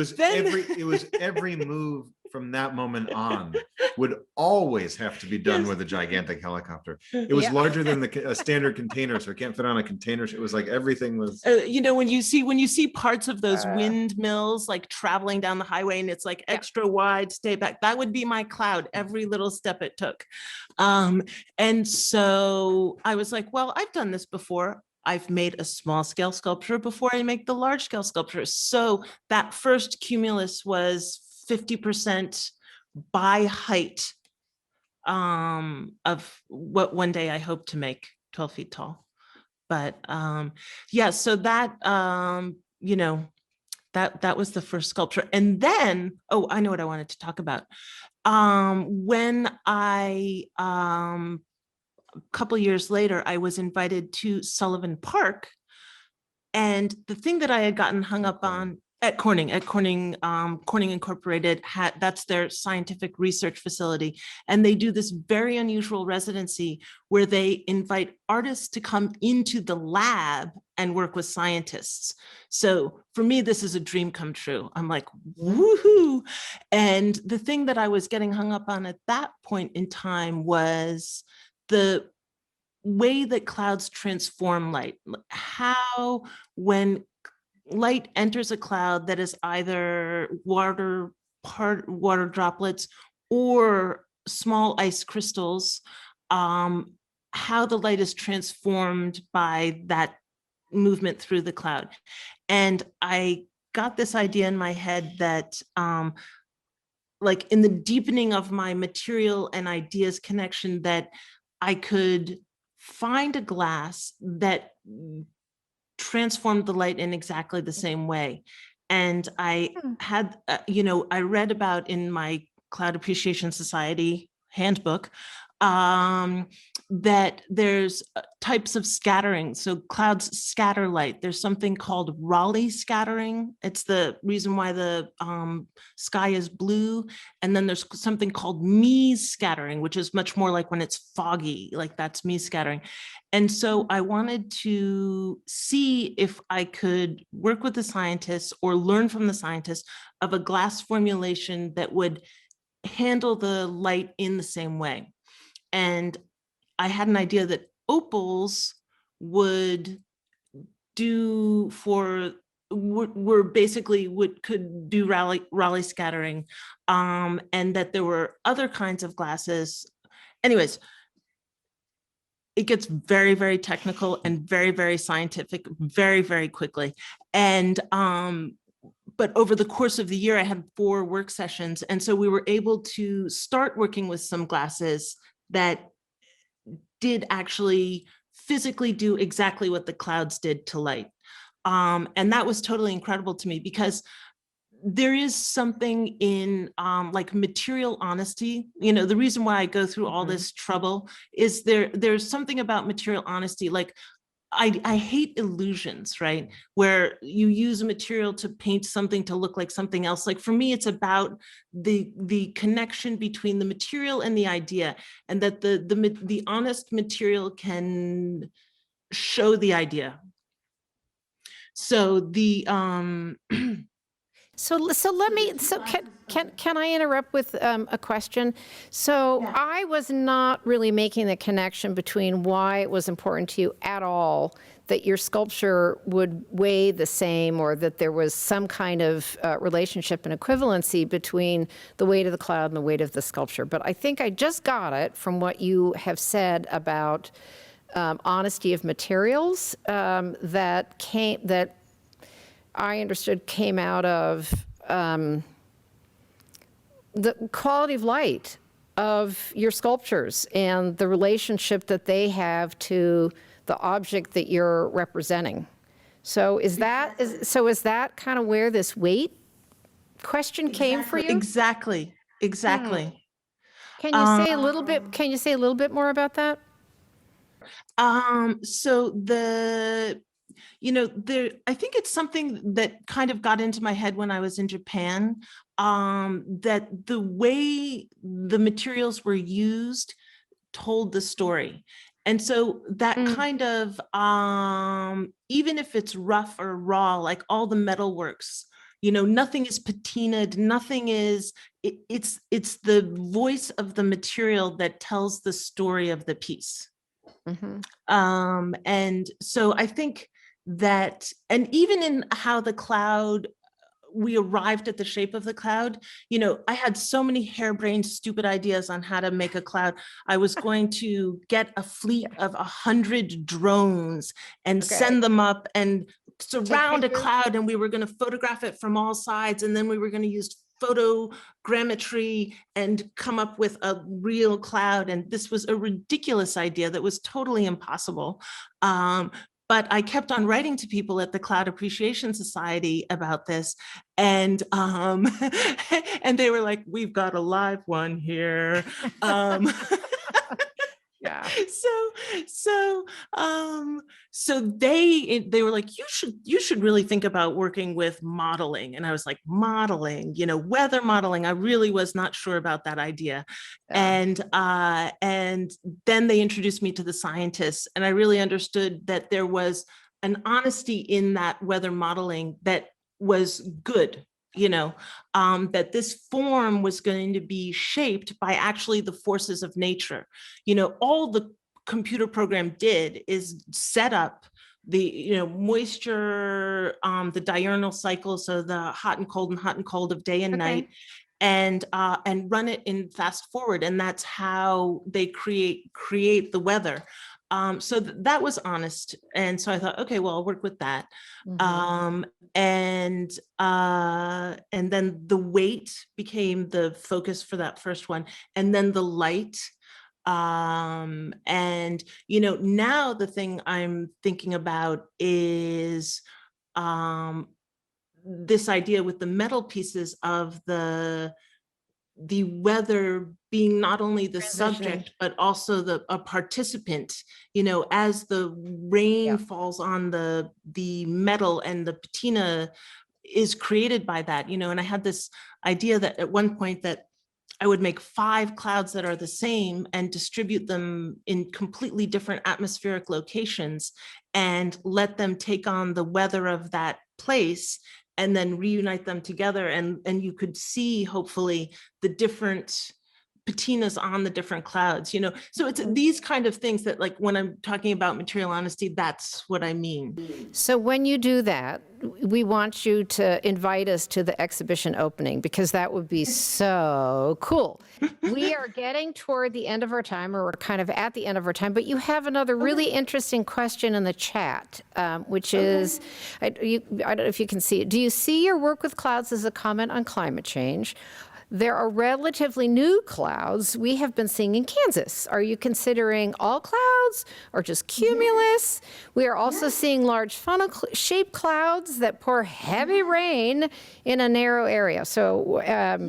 Speaker 3: was every move from that moment on would always have to be done with a gigantic helicopter. It was larger than a standard container, so it can't fit on a container. It was like everything was.
Speaker 2: When you see parts of those windmills like traveling down the highway, and it's like extra wide, stay back. That would be my cloud. Every little step it took, and so I was like, well, I've done this before. I've made a small scale sculpture before I make the large scale sculpture. So that first cumulus was 50% by height of what one day I hope to make 12 feet tall. But yeah, so that, you know, that was the first sculpture. And then, oh, I know what I wanted to talk about. When I, a couple years later, I was invited to Sullivan Park. And the thing that I had gotten hung up on at Corning Incorporated, that's their scientific research facility. And they do this very unusual residency where they invite artists to come into the lab and work with scientists. So for me, this is a dream come true. I'm like, woohoo. And the thing that I was getting hung up on at that point in time was the way that clouds transform light, how when light enters a cloud that is either water droplets or small ice crystals, how the light is transformed by that movement through the cloud. And I got this idea in my head that like in the deepening of my material and ideas connection, that I could find a glass that transformed the light in exactly the same way. And I had, you know, I read about in my Cloud Appreciation Society handbook that there's types of scattering. So clouds scatter light. There's something called Rayleigh scattering. It's the reason why the sky is blue. And then there's something called Mies scattering, which is much more like when it's foggy, like that's Mies scattering. And so I wanted to see if I could work with the scientists or learn from the scientists of a glass formulation that would handle the light in the same way. And I had an idea that opals would do for, were basically could do Rayleigh scattering, and that there were other kinds of glasses. Anyways, it gets very, very technical and very, very scientific very, very quickly. And but over the course of the year, I had 4 work sessions. And so we were able to start working with some glasses that did actually physically do exactly what the clouds did to light. And that was totally incredible to me, because there is something in like material honesty. You know, the reason why I go through all this trouble is there's something about material honesty. Like I hate illusions, right? Where you use a material to paint something to look like something else. Like for me, it's about the connection between the material and the idea, and that the honest material can show the idea. So the
Speaker 1: So let me, so can I interrupt with a question? So yeah. I was not really making the connection between why it was important to you at all that your sculpture would weigh the same, or that there was some kind of relationship and equivalency between the weight of the cloud and the weight of the sculpture. But I think I just got it from what you have said about honesty of materials that I understood came out of the quality of light of your sculptures and the relationship that they have to the object that you're representing. So is that kind of where this weight question came for you?
Speaker 2: Exactly.
Speaker 1: Can you say a little bit? Can you say a little bit more about that?
Speaker 2: So I think it's something that kind of got into my head when I was in Japan, that the way the materials were used told the story. And so that kind of, even if it's rough or raw, like all the metalworks, nothing is patinaed, nothing is, it's the voice of the material that tells the story of the piece. And so I think that, and even in how the cloud, we arrived at the shape of the cloud, I had so many harebrained, stupid ideas on how to make a cloud. I was going to get a fleet of 100 drones and send them up and surround a cloud, and we were going to photograph it from all sides. And then we were going to use photogrammetry and come up with a real cloud. And this was a ridiculous idea that was totally impossible. But I kept on writing to people at the Cloud Appreciation Society about this, and and they were like, "We've got a live one here."
Speaker 1: Yeah.
Speaker 2: So they were like, you should really think about working with modeling. And I was like, modeling, weather modeling. I really was not sure about that idea. Yeah. And then they introduced me to the scientists, and I really understood that there was an honesty in that weather modeling that was good. That this form was going to be shaped by actually the forces of nature. All the computer program did is set up the moisture, the diurnal cycle, so the hot and cold of day and night, and run it in fast forward, and that's how they create the weather. So that was honest. And so I thought, okay, well, I'll work with that. Mm-hmm. And then the weight became the focus for that first one. And then the light. And, now the thing I'm thinking about is this idea with the metal pieces of the weather being not only the subject, but also a participant, as the rain falls on the metal, and the patina is created by that, and I had this idea that at one point that I would make 5 clouds that are the same and distribute them in completely different atmospheric locations and let them take on the weather of that place, and then reunite them together. And you could see, hopefully, the different patinas on the different clouds, so it's these kind of things that, like, when I'm talking about material honesty, that's what I mean.
Speaker 1: So when you do that, we want you to invite us to the exhibition opening, because that would be so cool. We are getting toward the end of our time, or we're kind of at the end of our time, but you have another really interesting question in the chat, which is, I don't know if you can see it. Do you see your work with clouds as a comment on climate change? There are relatively new clouds we have been seeing in Kansas. Are you considering all clouds or just cumulus? We are also seeing large funnel-shaped clouds that pour heavy rain in a narrow area. So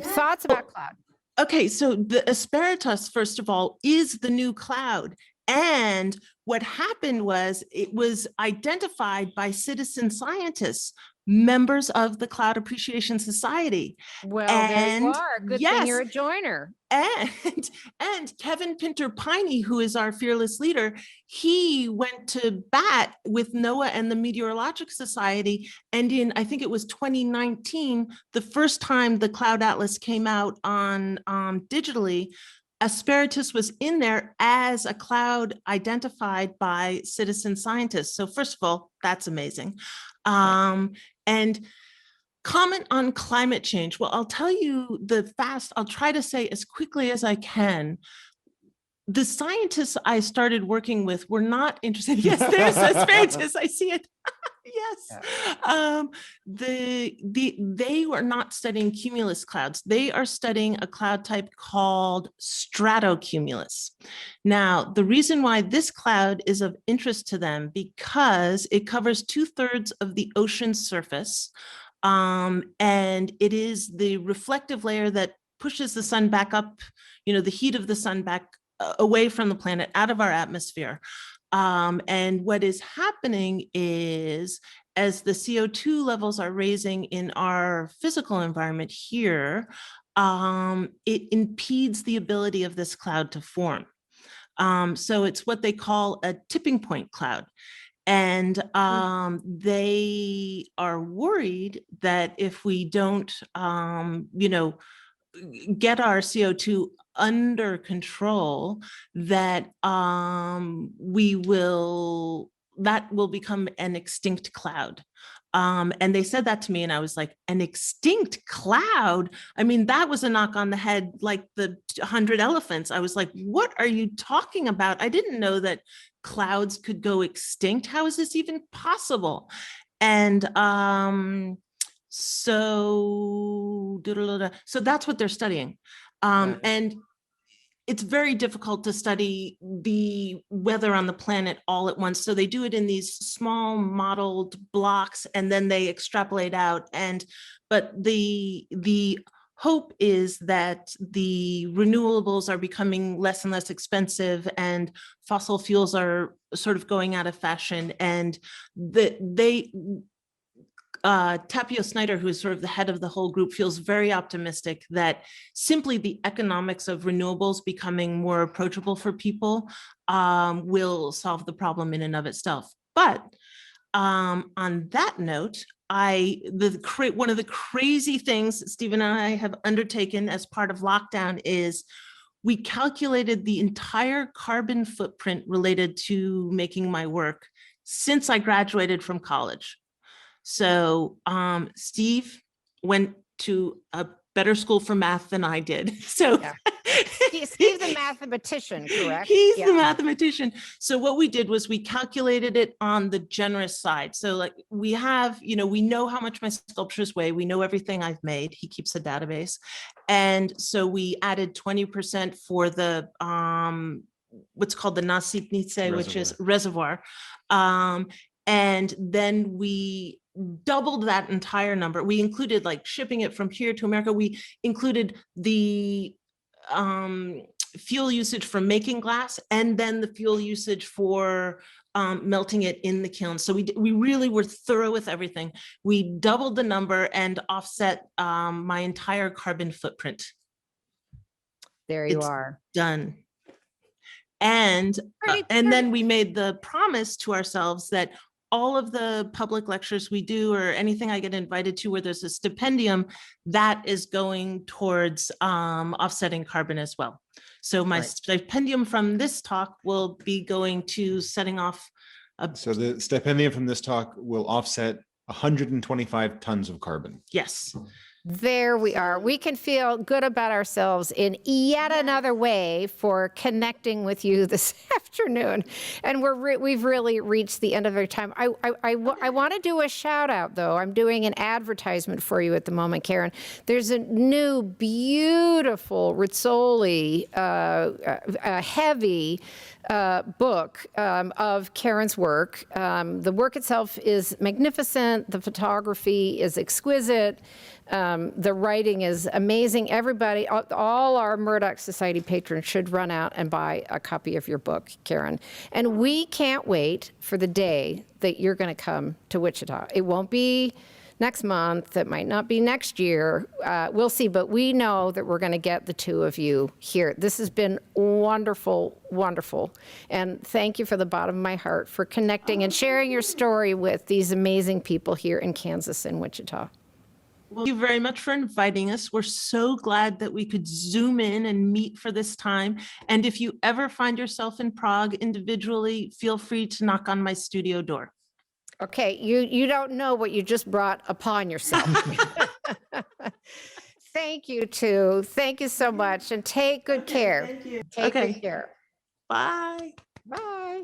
Speaker 1: thoughts about cloud?
Speaker 2: Okay, so the asperitas, first of all, is the new cloud. And what happened was it was identified by citizen scientists, members of the Cloud Appreciation Society.
Speaker 1: Well, there you are. Good thing you're a joiner.
Speaker 2: And Kevin Pinter Piney, who is our fearless leader, he went to bat with NOAA and the Meteorological Society. And in, I think it was 2019, the first time the Cloud Atlas came out on digitally, asperitas was in there as a cloud identified by citizen scientists. So first of all, that's amazing. And comment on climate change. Well, I'll tell you I'll try to say as quickly as I can. The scientists I started working with were not interested. Yes, there's asperitas. I see it. Yes. They were not studying cumulus clouds. They are studying a cloud type called stratocumulus. Now, the reason why this cloud is of interest to them, because it covers 2/3 of the ocean's surface. And it is the reflective layer that pushes the sun back up, the heat of the sun back away from the planet, out of our atmosphere. And what is happening is, as the CO2 levels are raising in our physical environment here, it impedes the ability of this cloud to form. So it's what they call a tipping point cloud. And they are worried that if we don't, get our CO2 under control, that that will become an extinct cloud. And they said that to me, and I was like, an extinct cloud? I mean, that was a knock on the head, like the 100 elephants. I was like, what are you talking about? I didn't know that clouds could go extinct. How is this even possible? And So that's what they're studying. And it's very difficult to study the weather on the planet all at once. So they do it in these small modeled blocks, and then they extrapolate out. But the hope is that the renewables are becoming less and less expensive, and fossil fuels are sort of going out of fashion. And Tapio Snyder, who is sort of the head of the whole group, feels very optimistic that simply the economics of renewables becoming more approachable for people will solve the problem in and of itself. But on that note, one of the crazy things Stephen and I have undertaken as part of lockdown is we calculated the entire carbon footprint related to making my work since I graduated from college. So Steve went to a better school for math than I did. So
Speaker 1: yeah. Steve's the mathematician, correct?
Speaker 2: He's the mathematician. So what we did was we calculated it on the generous side. So like we have, we know how much my sculptures weigh. We know everything I've made. He keeps a database. And so we added 20% for the what's called the nasitnice, which is reservoir. And then we doubled that entire number. We included like shipping it from here to America. We included the fuel usage for making glass, and then the fuel usage for melting it in the kiln. So we really were thorough with everything. We doubled the number and offset my entire carbon footprint.
Speaker 1: There you are.
Speaker 2: Done. And then we made the promise to ourselves that all of the public lectures we do or anything I get invited to where there's a stipendium, that is going towards offsetting carbon as well. So my stipendium from this talk will be going to setting off.
Speaker 3: So the stipendium from this talk will offset 125 tons of carbon.
Speaker 2: Yes.
Speaker 1: There we are. We can feel good about ourselves in yet another way for connecting with you this afternoon. And we've really reached the end of our time. I want to do a shout out, though. I'm doing an advertisement for you at the moment, Karen. There's a new, beautiful Rizzoli, heavy book of Karen's work. The work itself is magnificent. The photography is exquisite. The writing is amazing. Everybody, all our Murdock Society patrons should run out and buy a copy of your book, Karen. And we can't wait for the day that you're going to come to Wichita. It won't be next month. It might not be next year. We'll see. But we know that we're going to get the two of you here. This has been wonderful, wonderful. And thank you from the bottom of my heart for connecting and sharing your story with these amazing people here in Kansas and Wichita.
Speaker 2: Well, thank you very much for inviting us. We're so glad that we could Zoom in and meet for this time. And if you ever find yourself in Prague individually, feel free to knock on my studio door.
Speaker 1: Okay, you don't know what you just brought upon yourself. Thank you, too. Thank you so much. And take good care.
Speaker 2: Thank you.
Speaker 1: Take good care.
Speaker 2: Bye.
Speaker 1: Bye.